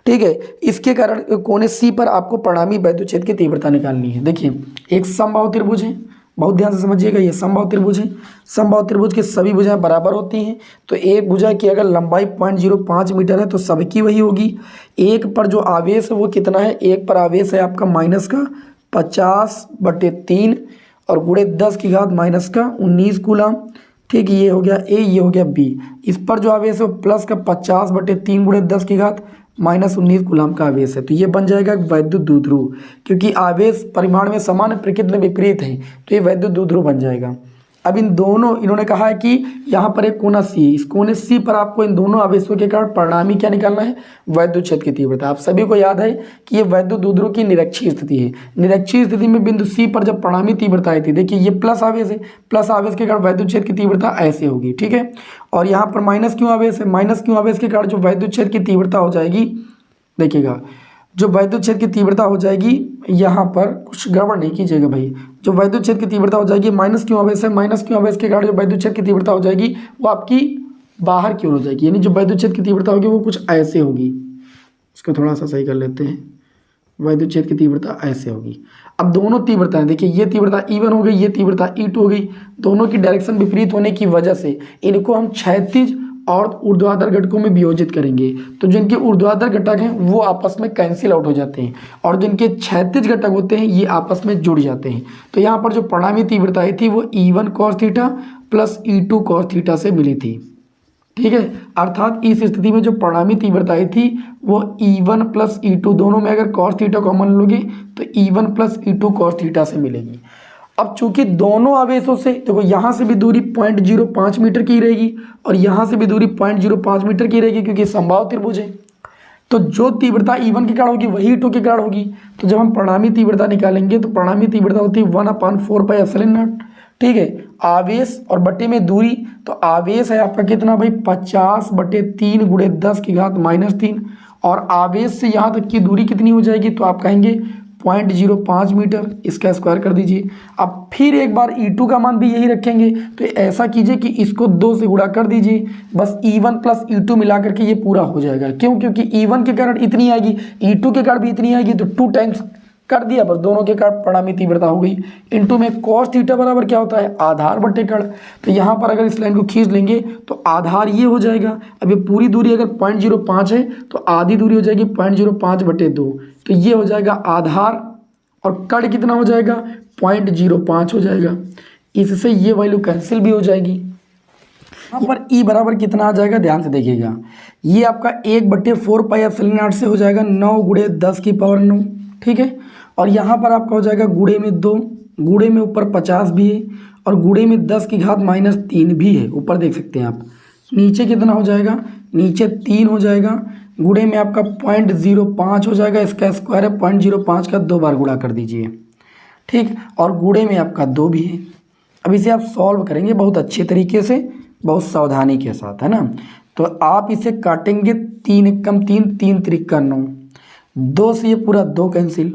ठीक है, इसके कारण कोने C पर आपको परिणामी वैद्युत क्षेत्र की तीव्रता निकालनी है। देखिए, एक समबाहु त्रिभुज है, बहुत ध्यान से समझिएगा, ये समबाहु त्रिभुज है। समबाहु त्रिभुज की सभी भुजाएं बराबर होती हैं, तो एक भुजा की अगर लंबाई 0.05 मीटर है तो सबकी वही होगी। एक पर जो आवेश है वो कितना है, एक पर आवेश है आपका माइनस का 50/3 और गुणे 10 की घात माइनस का 19 कूलाम। ठीक, ये हो गया ए, ये हो गया बी। इस पर जो आवेश है वो प्लस का 50/3 गुणे 10 की घात माइनस 19 कूलाम का आवेश है। तो ये बन जाएगा वैद्युत द्विध्रुव, क्योंकि आवेश परिमाण में समान प्रकृति में विपरीत है, तो ये वैद्युत द्विध्रुव बन जाएगा। अब इन दोनों, इन्होंने कहा है कि यहाँ पर एक कोना C है, इस कोने C पर आपको इन दोनों आवेशों के कारण परिणामी क्या निकालना है, वैद्युत क्षेत्र की तीव्रता। आप सभी को याद है कि ये वैद्युत द्विध्रुव की निरक्षीय स्थिति है। निरक्षीय स्थिति में बिंदु C पर जब परिणामी तीव्रता आई थी, देखिए ये प्लस आवेश है, प्लस आवेश के कारण वैद्युत क्षेत्र की तीव्रता ऐसे होगी। ठीक है, और यहाँ पर माइनस क्यों आवेश है, माइनस क्यों आवेश के कारण जो वैद्युत क्षेत्र की तीव्रता हो जाएगी, देखिएगा जो वैद्युत क्षेत्र की तीव्रता हो जाएगी, यहाँ पर कुछ गड़बड़ नहीं कीजिएगा भाई, जो वैद्युत क्षेत्र की तीव्रता हो जाएगी माइनस क्यों आवेश है, माइनस क्यों आवेश के कारण जो वैद्युत क्षेत्र की तीव्रता हो जाएगी वो आपकी बाहर की ओर हो जाएगी, यानी जो वैद्युत क्षेत्र की तीव्रता होगी वो कुछ ऐसे होगी। इसको थोड़ा सा सही कर लेते हैं, वैद्युत क्षेत्र की तीव्रता ऐसे होगी। अब दोनों तीव्रताएं देखिए, ये तीव्रता E1 हो गई, ये तीव्रता E2 हो गई, दोनों की डायरेक्शन विपरीत होने की वजह से इनको हम क्षैतिज और ऊर्ध्वाधर घटकों में वियोजित करेंगे तो जिनके ऊर्ध्वाधर घटक हैं वो आपस में कैंसिल आउट हो जाते हैं और जिनके क्षैतिज घटक होते हैं ये आपस में जुड़ जाते हैं। तो यहाँ पर जो परिणामी तीव्रता आई थी वो E1 cos theta plus E2 cos theta से मिली थी। ठीक है, अर्थात इस स्थिति में जो परिणामी तीव्रता आई थी वो E1 प्लस E2 दोनों में अगर cos थीटा कॉमन लोगे तो E1 plus E2 cos theta से मिलेगी। अब चूंकि दोनों आवेशों से देखो यहाँ से भी दूरी 0.05 मीटर की रहेगी और यहाँ से भी दूरी 0.05 मीटर की रहेगी क्योंकि समबाहु त्रिभुज है। तो जो तीव्रता E1 के कारण होगी वही E2 के कारण होगी। तो जब हम परिणामी तीव्रता निकालेंगे तो परिणामी तीव्रता होती है 1/4πε0। ठीक है, आवेश और बटे में दूरी, तो आवेश है आपका कितना भाई 50/3 × 10⁻³ और आवेश से यहाँ तक की दूरी कितनी हो जाएगी तो आप कहेंगे 0.05 मीटर, इसका स्क्वायर कर दीजिए। अब फिर एक बार E2 का मान भी यही रखेंगे तो ऐसा कीजिए कि इसको 2 से गुणा कर दीजिए, बस E1 प्लस E2 मिला करके ये पूरा हो जाएगा। क्यों? क्योंकि E1 के कारण इतनी आएगी, E2 के कारण भी इतनी आएगी, तो 2 टाइम्स कर दिया, बस दोनों के कारण परिणामी तीव्रता हो गई। इनटू में cos थीटा बराबर क्या होता है आधार बटे कण। तो यहाँ पर अगर इस लाइन को खींच लेंगे तो आधार ये हो जाएगा। अब ये पूरी दूरी अगर 0.05 है तो आधी दूरी हो जाएगी 0.05/2, तो ये हो जाएगा आधार और कण कितना हो जाएगा 0.05 हो जाएगा। इससे ये वैल्यू कैंसिल भी हो जाएगी। यहाँ पर E बराबर कितना आ जाएगा ध्यान से देखिएगा, ये आपका 1/4πε0 से हो जाएगा 9 × 10⁻⁹। ठीक है, और यहाँ पर आपका हो जाएगा गुणे में 2, गुणे में ऊपर 50 भी है और गुणे में 10⁻³ भी है, ऊपर देख सकते हैं आप। नीचे कितना हो जाएगा, नीचे 3 हो जाएगा, गुणे में आपका 0.05 हो जाएगा, इसका स्क्वायर है 0.05 का 2 बार गुणा कर दीजिए। ठीक, और गुणे में आपका 2 भी है। अब इसे आप सॉल्व करेंगे बहुत अच्छे तरीके से, बहुत सावधानी के साथ, है ना। तो आप इसे काटेंगे 3 × 3 3 × 9, 2 से ये पूरा 2 कैंसिल।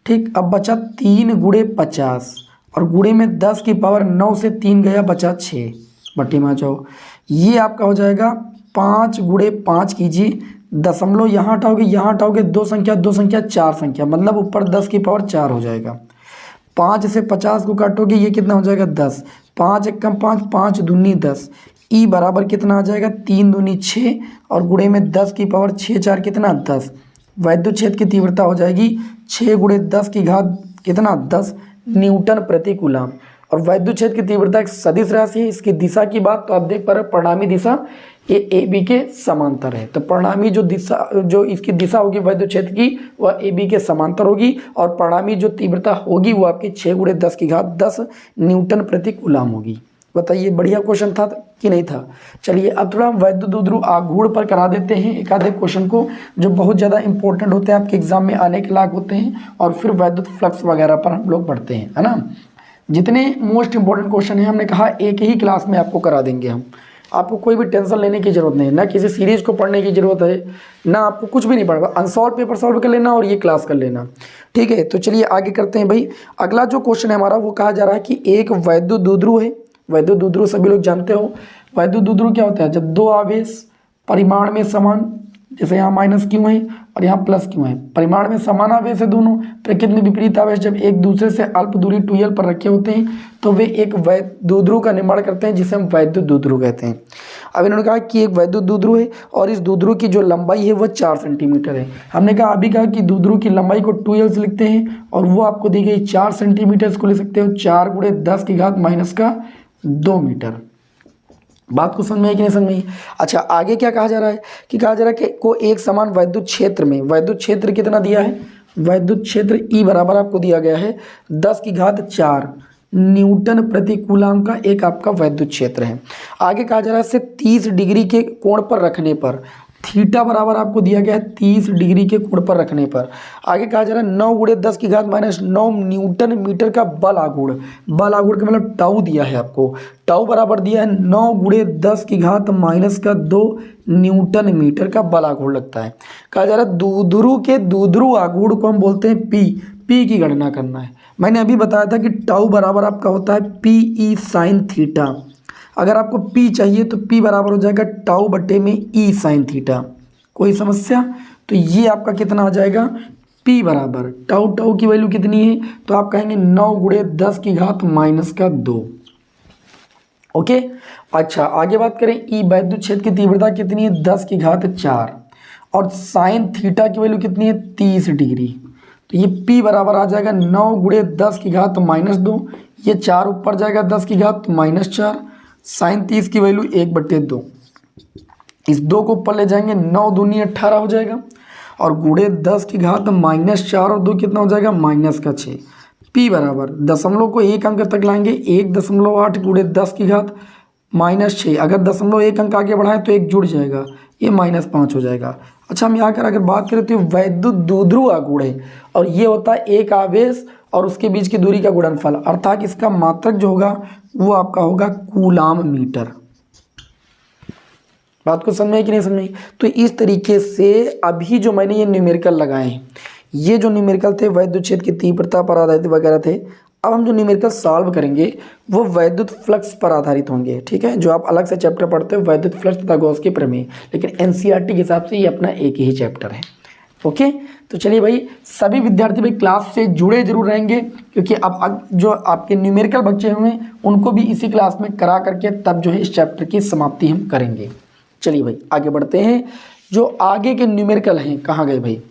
ठीक, अब बचा 3 × 50 और गुणे में 10⁻9 से 3 गया, बचा 6 बट्टी में आ जाओ। ये आपका हो जाएगा 5 × 5 कीजिए, दशमलव यहाँ हटाओगे, यहाँ हटाओगे 2 संख्या 2 संख्या 4 संख्या, मतलब ऊपर 10⁻4 हो जाएगा। 5 से 50 को काटोगे ये कितना हो जाएगा 10, 5 × 5 5 दूनी 10। E बराबर कितना आ जाएगा 3 दूनी 6 और गुणे में 10⁻6 4 कितना 10। वैद्युत क्षेत्र की तीव्रता हो जाएगी 6 × 10⁻10 न्यूटन प्रति कूलम। और वैद्युत क्षेत्र की तीव्रता एक सदिश राशि है। इसकी दिशा की बात तो आप देख पा रहे हैं, परिणामी दिशा ये AB के समांतर है, तो परिणामी जो दिशा जो इसकी दिशा होगी वैद्युत क्षेत्र की वह AB के समांतर होगी और परिणामी जो तीव्रता होगी वो आपकी 6 × 10⁻10 न्यूटन प्रति कूलम होगी। बताइए बढ़िया क्वेश्चन था कि नहीं था। चलिए अब थोड़ा हम वैद्युत द्विध्रुव आघूर्ण पर करा देते हैं एक आधे क्वेश्चन को जो बहुत ज़्यादा इंपॉर्टेंट होते हैं, आपके एग्जाम में आने के लायक होते हैं, और फिर वैद्युत फ्लक्स वगैरह पर हम लोग पढ़ते हैं, है ना। जितने मोस्ट इंपॉर्टेंट क्वेश्चन है हमने कहा एक ही क्लास में आपको करा देंगे हम, आपको कोई भी टेंशन लेने की जरूरत नहीं है, ना किसी सीरीज को पढ़ने की जरूरत है, ना आपको कुछ भी नहीं पढ़ना, अनसॉल्व पेपर सॉल्व कर लेना और ये क्लास कर लेना। ठीक है, तो चलिए आगे करते हैं भाई। अगला जो क्वेश्चन है हमारा वो कहा जा रहा है कि एक वैद्युत द्विध्रुव है। वैद्युत द्विध्रुव सभी लोग जानते हो। वैद्युत द्विध्रुव क्या होता है, जब दो आवेश परिमाण में समान, जैसे यहाँ -Q है और यहाँ +Q है, परिमाण में समान आवेश है दोनों, प्रकृति में विपरीत आवेश जब एक दूसरे से अल्प दूरी 2l पर रखे होते हैं तो वे एक वैद्युत द्विध्रुव का निर्माण करते हैं जिसे हम वैद्युत द्विध्रुव कहते हैं। अब इन्होंने कहा कि एक वैद्युत द्विध्रुव है और इस द्विध्रुव की जो लंबाई है वह 4 सेंटीमीटर है। हमने कहा अभी कहा कि द्विध्रुव की लंबाई को 2l से लिखते हैं और वो आपको दी गई 4 सेंटीमीटर, इसको लिख सकते हो 4 × 10⁻2 मीटर। बात को समझ में है कि नहीं समझ में? अच्छा, आगे क्या कहा जा रहा है कि कहा जा रहा है कि को एक समान वैद्युत क्षेत्र में, वैद्युत क्षेत्र कितना दिया है, वैद्युत क्षेत्र E बराबर आपको दिया गया है 10⁴ न्यूटन प्रति कूलम का एक आपका वैद्युत क्षेत्र है। आगे कहा जा रहा है इसे 30 डिग्री के कोण पर रखने पर, थीटा बराबर आपको दिया गया है 30 डिग्री के कोण पर रखने पर। आगे कहा जा रहा है 9 × 10⁻⁹ न्यूटन मीटर का बल आघूर्ण, बल आघूर्ण का मतलब टाउ दिया है आपको, टाउ बराबर दिया है 9 × 10⁻2 न्यूटन मीटर का बल आघूर्ण लगता है। कहा जा रहा है द्विध्रुव के द्विध्रुव आघूर्ण को हम बोलते हैं P की गणना करना है। मैंने अभी बताया था कि टाउ बराबर आपका होता है PE sin थीटा। अगर आपको P चाहिए तो P बराबर हो जाएगा टाउ बटे में E sin थीटा। कोई समस्या? तो ये आपका कितना आ जाएगा P बराबर टाउ की वैल्यू कितनी है तो आप कहेंगे 9 × 10⁻2। ओके। अच्छा आगे बात करें, ई वैद्युत क्षेत्र की तीव्रता कितनी है 10⁴ और साइन थीटा की वैल्यू कितनी है 30 डिग्री। तो ये P बराबर आ जाएगा 9 × 10⁻²। ये 4 ऊपर जाएगा 10⁻⁻4, साइन 30 की वैल्यू 1/2। इस 2 को ऊपर ले जाएंगे, 9 दूनी 18 हो जाएगा और गुणे 10⁻⁻4 और 2 कितना हो जाएगा -6। P बराबर दशमलव को एक अंक तक लाएंगे, 1.8 × 10⁻⁻6। अगर दशमलव एक अंक आगे बढ़ाएं तो एक जुड़ जाएगा, ये -5 हो जाएगा। अच्छा हम यहाँ कर अगर बात करें तो वैद्युत द्विध्रुव आघूर्ण है और ये होता है एक आवेश और उसके बीच की दूरी का गुणनफल, अर्थात इसका मात्रक जो होगा वो आपका होगा कूलाम मीटर। बात को समझे कि नहीं समझे? तो इस तरीके से अभी जो मैंने ये न्यूमेरिकल लगाए हैं, ये जो न्यूमेरिकल थे वैद्युत क्षेत्र की तीव्रता पर आधारित वगैरह थे। अब हम जो न्यूमेरिकल सॉल्व करेंगे वो वैद्युत फ्लक्स पर आधारित होंगे, ठीक है, जो आप अलग से चैप्टर पढ़ते हो वैद्युत फ्लक्स तथा गॉस के प्रमेय, लेकिन एनसीईआरटी के हिसाब से ये अपना एक ही चैप्टर है। ओके, तो चलिए भाई सभी विद्यार्थी भाई क्लास से जुड़े जरूर रहेंगे, क्योंकि अब जो आपके न्यूमेरिकल बच्चे हुए उनको भी इसी क्लास में करा करके तब जो है इस चैप्टर की समाप्ति हम करेंगे। चलिए भाई आगे बढ़ते हैं। जो आगे के न्यूमेरिकल हैं कहाँ गए भाई,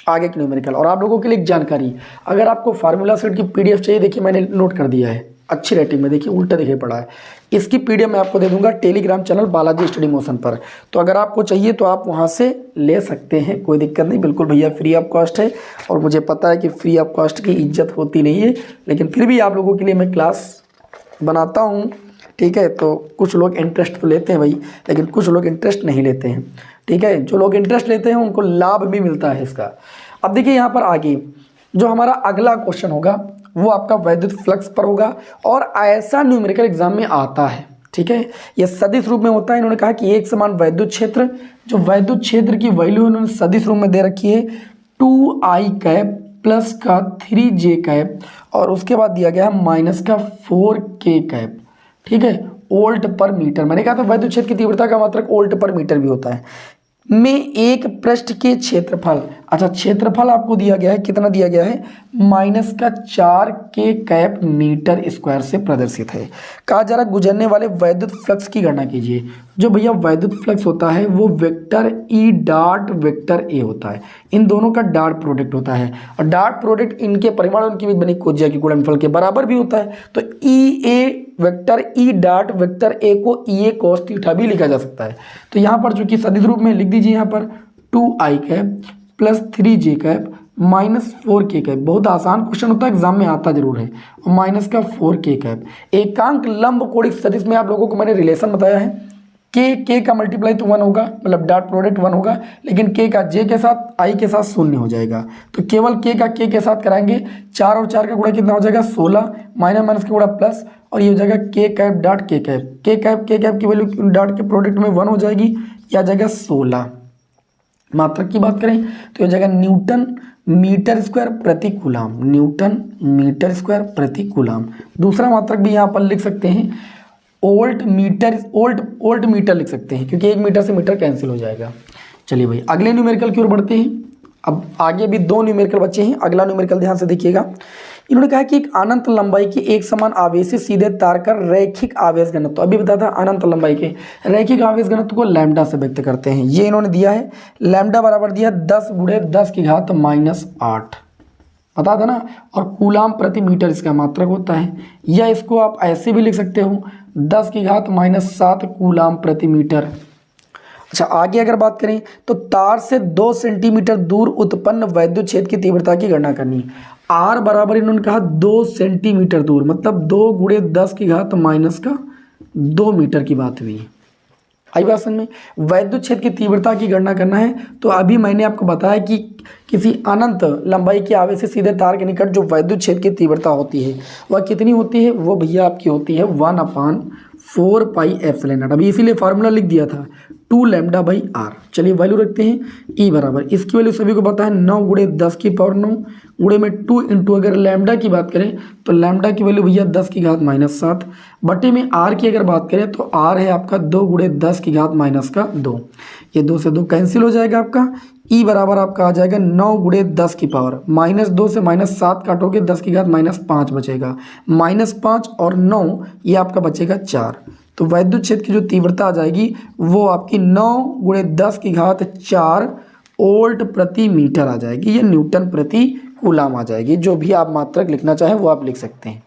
आगे के न्यूमेरिकल। और आप लोगों के लिए एक जानकारी, अगर आपको फार्मूला सेट की पीडीएफ चाहिए, देखिए मैंने नोट कर दिया है अच्छी रेटिंग में, देखिए उल्टा दिखाई पड़ा है। इसकी पीडीएफ मैं आपको दे दूंगा Telegram channel Balaji study motion पर, तो अगर आपको चाहिए तो आप वहां से ले सकते हैं, कोई दिक्कत नहीं, बिल्कुल भैया फ्री ऑफ कॉस्ट है। और मुझे पता है कि फ्री ऑफ कॉस्ट की इज्जत होती नहीं है, लेकिन फिर भी आप लोगों के लिए मैं क्लास बनाता हूँ, ठीक है। तो कुछ लोग इंटरेस्ट तो लेते हैं भाई, लेकिन कुछ लोग इंटरेस्ट नहीं लेते हैं, ठीक है। जो लोग इंटरेस्ट लेते हैं उनको लाभ भी मिलता है इसका। अब देखिए यहाँ पर आगे जो हमारा अगला क्वेश्चन होगा वो आपका वैद्युत फ्लक्स पर होगा, और ऐसा न्यूमेरिकल एग्जाम में आता है, ठीक है। यह सदिश रूप में होता है। इन्होंने कहा कि एक समान वैद्युत क्षेत्र, जो वैद्युत क्षेत्र की वैल्यू इन्होंने सदिश रूप में दे रखी है 2i प्लस का 3j और उसके बाद दिया गया है माइनस का 4k, ठीक है, वोल्ट पर मीटर। मैंने कहा था वैद्युत क्षेत्र की तीव्रता का मात्रक वोल्ट पर मीटर भी होता है, में एक पृष्ठ के क्षेत्रफल। अच्छा क्षेत्रफल आपको दिया गया है, कितना दिया गया है -4k मीटर स्क्वायर से प्रदर्शित है। कहा जा रहा गुजरने वाले वैद्युत फ्लक्स की गणना कीजिए। जो भैया वैद्युत फ्लक्स होता है वो वेक्टर ई डॉट वेक्टर ए होता है, इन दोनों का डॉट प्रोडक्ट होता है, और डॉट प्रोडक्ट इनके परिमाण उनकी बीच बनी कोज्या के गुणनफल के बराबर भी होता है। तो E A vector E dot vector A को ई ए कॉस थीटा भी लिखा जा सकता है। तो यहाँ पर चूंकि सदिश रूप में लिख दीजिए, यहाँ पर 2i plus 3j minus 4k। बहुत आसान क्वेश्चन होता है, एग्जाम में आता जरूर है, और माइनस का 4k। एकांक लंब कोणिक सदिश में आप लोगों को मैंने रिलेशन बताया है, k का मल्टीप्लाई तो 1 होगा, मतलब डॉट प्रोडक्ट 1 होगा, लेकिन k का j के साथ i के साथ 0 हो जाएगा। तो केवल k का k के साथ कराएंगे, 4 और 4 का गुणा कितना हो जाएगा 16, माइनस माइनस का गुणा प्लस, और ये हो जाएगा k डॉट k की वैल्यू डॉट के प्रोडक्ट में 1 हो जाएगी, यह आ जाएगा 16। मात्रक की बात करें तो यह हो जाएगा न्यूटन मीटर स्क्वायर प्रति कूलाम, न्यूटन मीटर स्क्वायर प्रति कूलाम। दूसरा मात्रक भी यहाँ पर लिख सकते हैं वोल्ट मीटर लिख सकते हैं, क्योंकि 1 मीटर से मीटर कैंसिल हो जाएगा। चलिए भाई अगले न्यूमेरिकल की ओर बढ़ते हैं। अब आगे भी 2 न्यूमेरिकल बचे हैं, अगला न्यूमेरिकल ध्यान से देखिएगा। इन्होंने कहा कि एक अनंत लंबाई की एक समान आवेशी सीधे तार का रैखिक आवेश घनत्व, अभी बताया था अनंत लंबाई के रैखिक आवेश घनत्व को लैम्डा से व्यक्त करते हैं। ये इन्होंने दिया है, लैम्डा बराबर दिया 10 × 10⁻⁸ पता था ना, और कूलाम प्रति मीटर इसका मात्रक होता है। या इसको आप ऐसे भी लिख सकते हो 10⁻⁷ कूलाम प्रति मीटर। अच्छा आगे अगर बात करें तो तार से 2 सेंटीमीटर दूर उत्पन्न वैद्युत क्षेत्र की तीव्रता की गणना करनी। आर बराबर इन्होंने कहा 2 सेंटीमीटर दूर, मतलब 2 × 10⁻2 मीटर की बात हुई। आई बात समझ में? वैद्युत क्षेत्र की तीव्रता की गणना करना है, तो अभी मैंने आपको बताया कि किसी अनंत लंबाई के आवेश से सीधे तार के निकट जो वैद्युत क्षेत्र की तीव्रता होती है वह कितनी होती है, वो भैया आपकी होती है 1/4πε0। अभी इसीलिए फार्मूला लिख दिया था 2λ/r। चलिए वैल्यू रखते हैं, ई बराबर इसकी वैल्यू सभी को पता है 9 × 10⁹ गुणे में 2 इंटू अगर लैम्डा की बात करें तो लैम्डा की वैल्यू भैया 10⁻⁻7 बटे में आर की अगर बात करें तो आर है आपका 2 × 10⁻2। ये 2 से 2 कैंसिल हो जाएगा आपका। ई बराबर आपका आ जाएगा 9 × 10 की पावर -2 से -7 काटोगे 10⁻5 बचेगा, -5 और 9 ये आपका बचेगा 4। तो वैद्युत क्षेत्र की जो तीव्रता आ जाएगी वो आपकी 9 × 10⁴ वोल्ट प्रति मीटर आ जाएगी। ये न्यूटन प्रति कूलाम आ जाएगी। जो भी आप मात्रक लिखना चाहें वो आप लिख सकते हैं।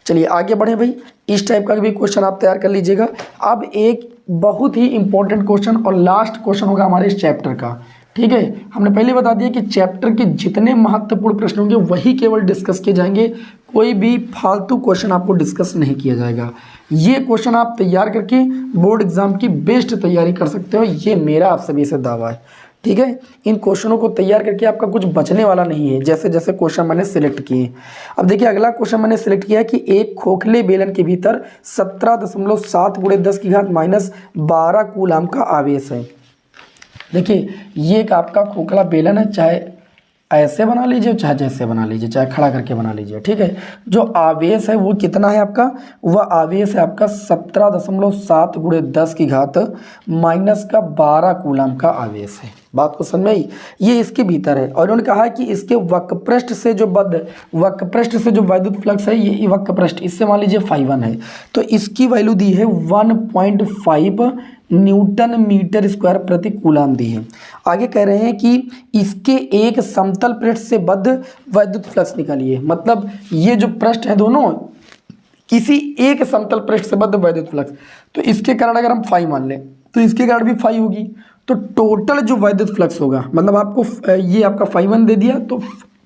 चलिए आगे बढ़े भाई, इस टाइप का भी क्वेश्चन आप तैयार कर लीजिएगा। अब एक बहुत ही इंपॉर्टेंट क्वेश्चन और लास्ट क्वेश्चन होगा हमारे इस चैप्टर का, ठीक है। हमने पहले बता दिया कि चैप्टर के जितने महत्वपूर्ण प्रश्न होंगे वही केवल डिस्कस किए जाएंगे, कोई भी फालतू क्वेश्चन आपको डिस्कस नहीं किया जाएगा। ये क्वेश्चन आप तैयार करके बोर्ड एग्जाम की बेस्ट तैयारी कर सकते हो, ये मेरा आप सभी से दावा है, ठीक है। इन क्वेश्चनों को तैयार करके आपका कुछ बचने वाला नहीं है, जैसे जैसे क्वेश्चन मैंने सिलेक्ट किए। अब देखिए अगला क्वेश्चन मैंने सिलेक्ट किया है कि एक खोखले बेलन के भीतर 17.7 × 10⁻12 कूलाम का आवेश है। देखिए ये एक आपका खोखला बेलन है, चाहे ऐसे बना लीजिए चाहे जैसे बना लीजिए, चाहे खड़ा करके बना लीजिए, ठीक है। जो आवेश है वो कितना है आपका, वह आवेश है आपका 17.7 × 10⁻12 कूलाम का आवेश है। बात को समझ में आई? ये इसके भीतर है और उन्होंने कहा है कि इसके वक्रपृष्ठ से जो वैद्युत फ्लक्स है, ये वक्रपृष्ठ इससे मान लीजिए φ1 है, तो इसकी वैल्यू दी है 1.5 न्यूटन मीटर स्क्वायर प्रति कूलाम दी है। आगे कह रहे हैं कि इसके एक समतल पृष्ठ से बद्ध वैद्युत फ्लक्स निकालिए। मतलब ये जो पृष्ठ है दोनों किसी एक समतल पृष्ठ से बद्ध वैद्युत फ्लक्स, तो इसके कारण अगर हम φ मान लें तो इसके कारण भी φ होगी, तो टोटल जो वैद्युत फ्लक्स होगा, मतलब आपको ये आपका φ1 दे दिया, तो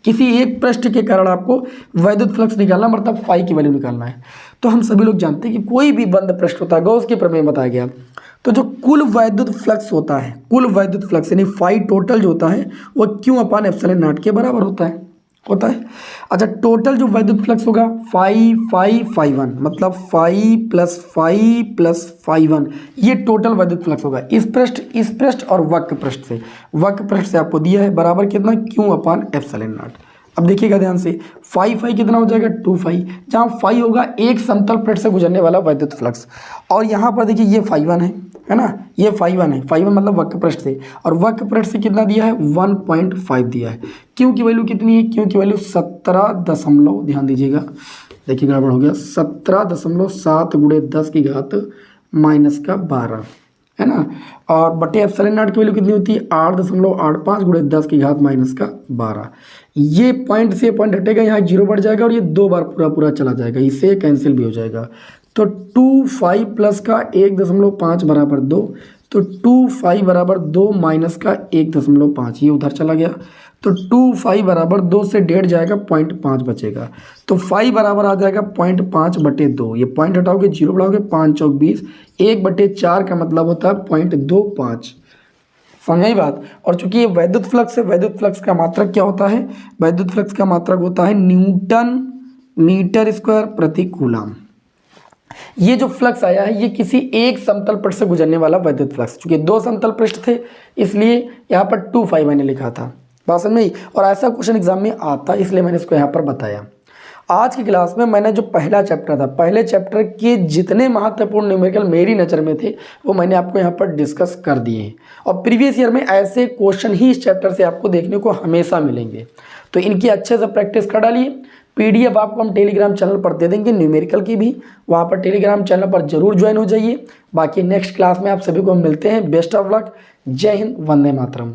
किसी एक पृष्ठ के कारण आपको वैद्युत फ्लक्स निकालना, मतलब φ की वैल्यू निकालना है। तो हम सभी लोग जानते हैं कि कोई भी बंद पृष्ठ होता है, गॉस के प्रमेय बताया गया, तो जो कुल वैद्युत फ्लक्स होता है, कुल वैद्युत फ्लक्स यानी φ टोटल जो होता है वो Q/ε0 के बराबर होता है। अच्छा, टोटल जो वैद्युत फ्लक्स होगा φ1, मतलब φ+φ+φ1, ये टोटल वैद्युत फ्लक्स होगा इस पृष्ठ और वक्र पृष्ठ से आपको दिया है बराबर कितना Q/ε0। अब देखिएगा ध्यान से, φ कितना हो जाएगा 2φ, जहाँ φ होगा एक समतल पृष्ठ से गुजरने वाला वैद्युत फ्लक्स, और यहाँ पर देखिए ये φ1 है ना, ये φ1 है, φ1 मतलब वक्र पृष्ठ से, और वक्र पृष्ठ से कितना दिया है 1.5 दिया है। क्यू की वैल्यू कितनी है, क्यू की वैल्यू 17 ध्यान दीजिएगा, देखिए गड़बड़ हो गया, 17.7 × 10⁻12 है ना, और बटे ε0 की वैल्यू कितनी होती है 8.85 × 10⁻12। ये पॉइंट से पॉइंट हटेगा, यहाँ 0 बढ़ जाएगा और ये 2 बार पूरा चला जाएगा, इससे कैंसिल भी हो जाएगा। तो 2φ प्लस का 1.5 बराबर 2, तो 2φ बराबर 2 माइनस का 1.5, ये उधर चला गया, तो 2φ बराबर 2 से 1.5 जाएगा, 0.5 बचेगा, तो φ बराबर आ जाएगा 0.5/2, ये पॉइंट हटाओगे 0 बढ़ाओगे 5 चौक 20, 1/4 का मतलब होता है 0.25। समझ बात। और चूंकि ये वैद्युत फ्लक्स है, वैद्युत फ्लक्स का मात्रक क्या होता है, वैद्युत फ्लक्स का मात्रक होता है न्यूटन मीटर स्क्वायर प्रति कूलाम। ये जो फ्लक्स आया है ये किसी एक समतल पृष्ठ से गुजरने वाला वैद्युत फ्लक्स, चूंकि 2 समतल पृष्ठ थे इसलिए यहाँ पर 2φ मैंने लिखा था, बात समझ में, और ऐसा क्वेश्चन एग्जाम में आता इसलिए मैंने इसको यहाँ पर बताया। आज की क्लास में मैंने जो पहला चैप्टर था, पहले चैप्टर के जितने महत्वपूर्ण न्यूमेरिकल मेरी नज़र में थे वो मैंने आपको यहाँ पर डिस्कस कर दिए हैं, और प्रीवियस ईयर में ऐसे क्वेश्चन ही इस चैप्टर से आपको देखने को हमेशा मिलेंगे, तो इनकी अच्छे से प्रैक्टिस कर डालिए। PDF आपको हम टेलीग्राम चैनल पर दे देंगे न्यूमेरिकल की भी, वहाँ पर टेलीग्राम चैनल पर जरूर ज्वाइन हो जाइए। बाकी नेक्स्ट क्लास में आप सभी को मिलते हैं। बेस्ट ऑफ लक, जय हिंद, वंदे मातरम।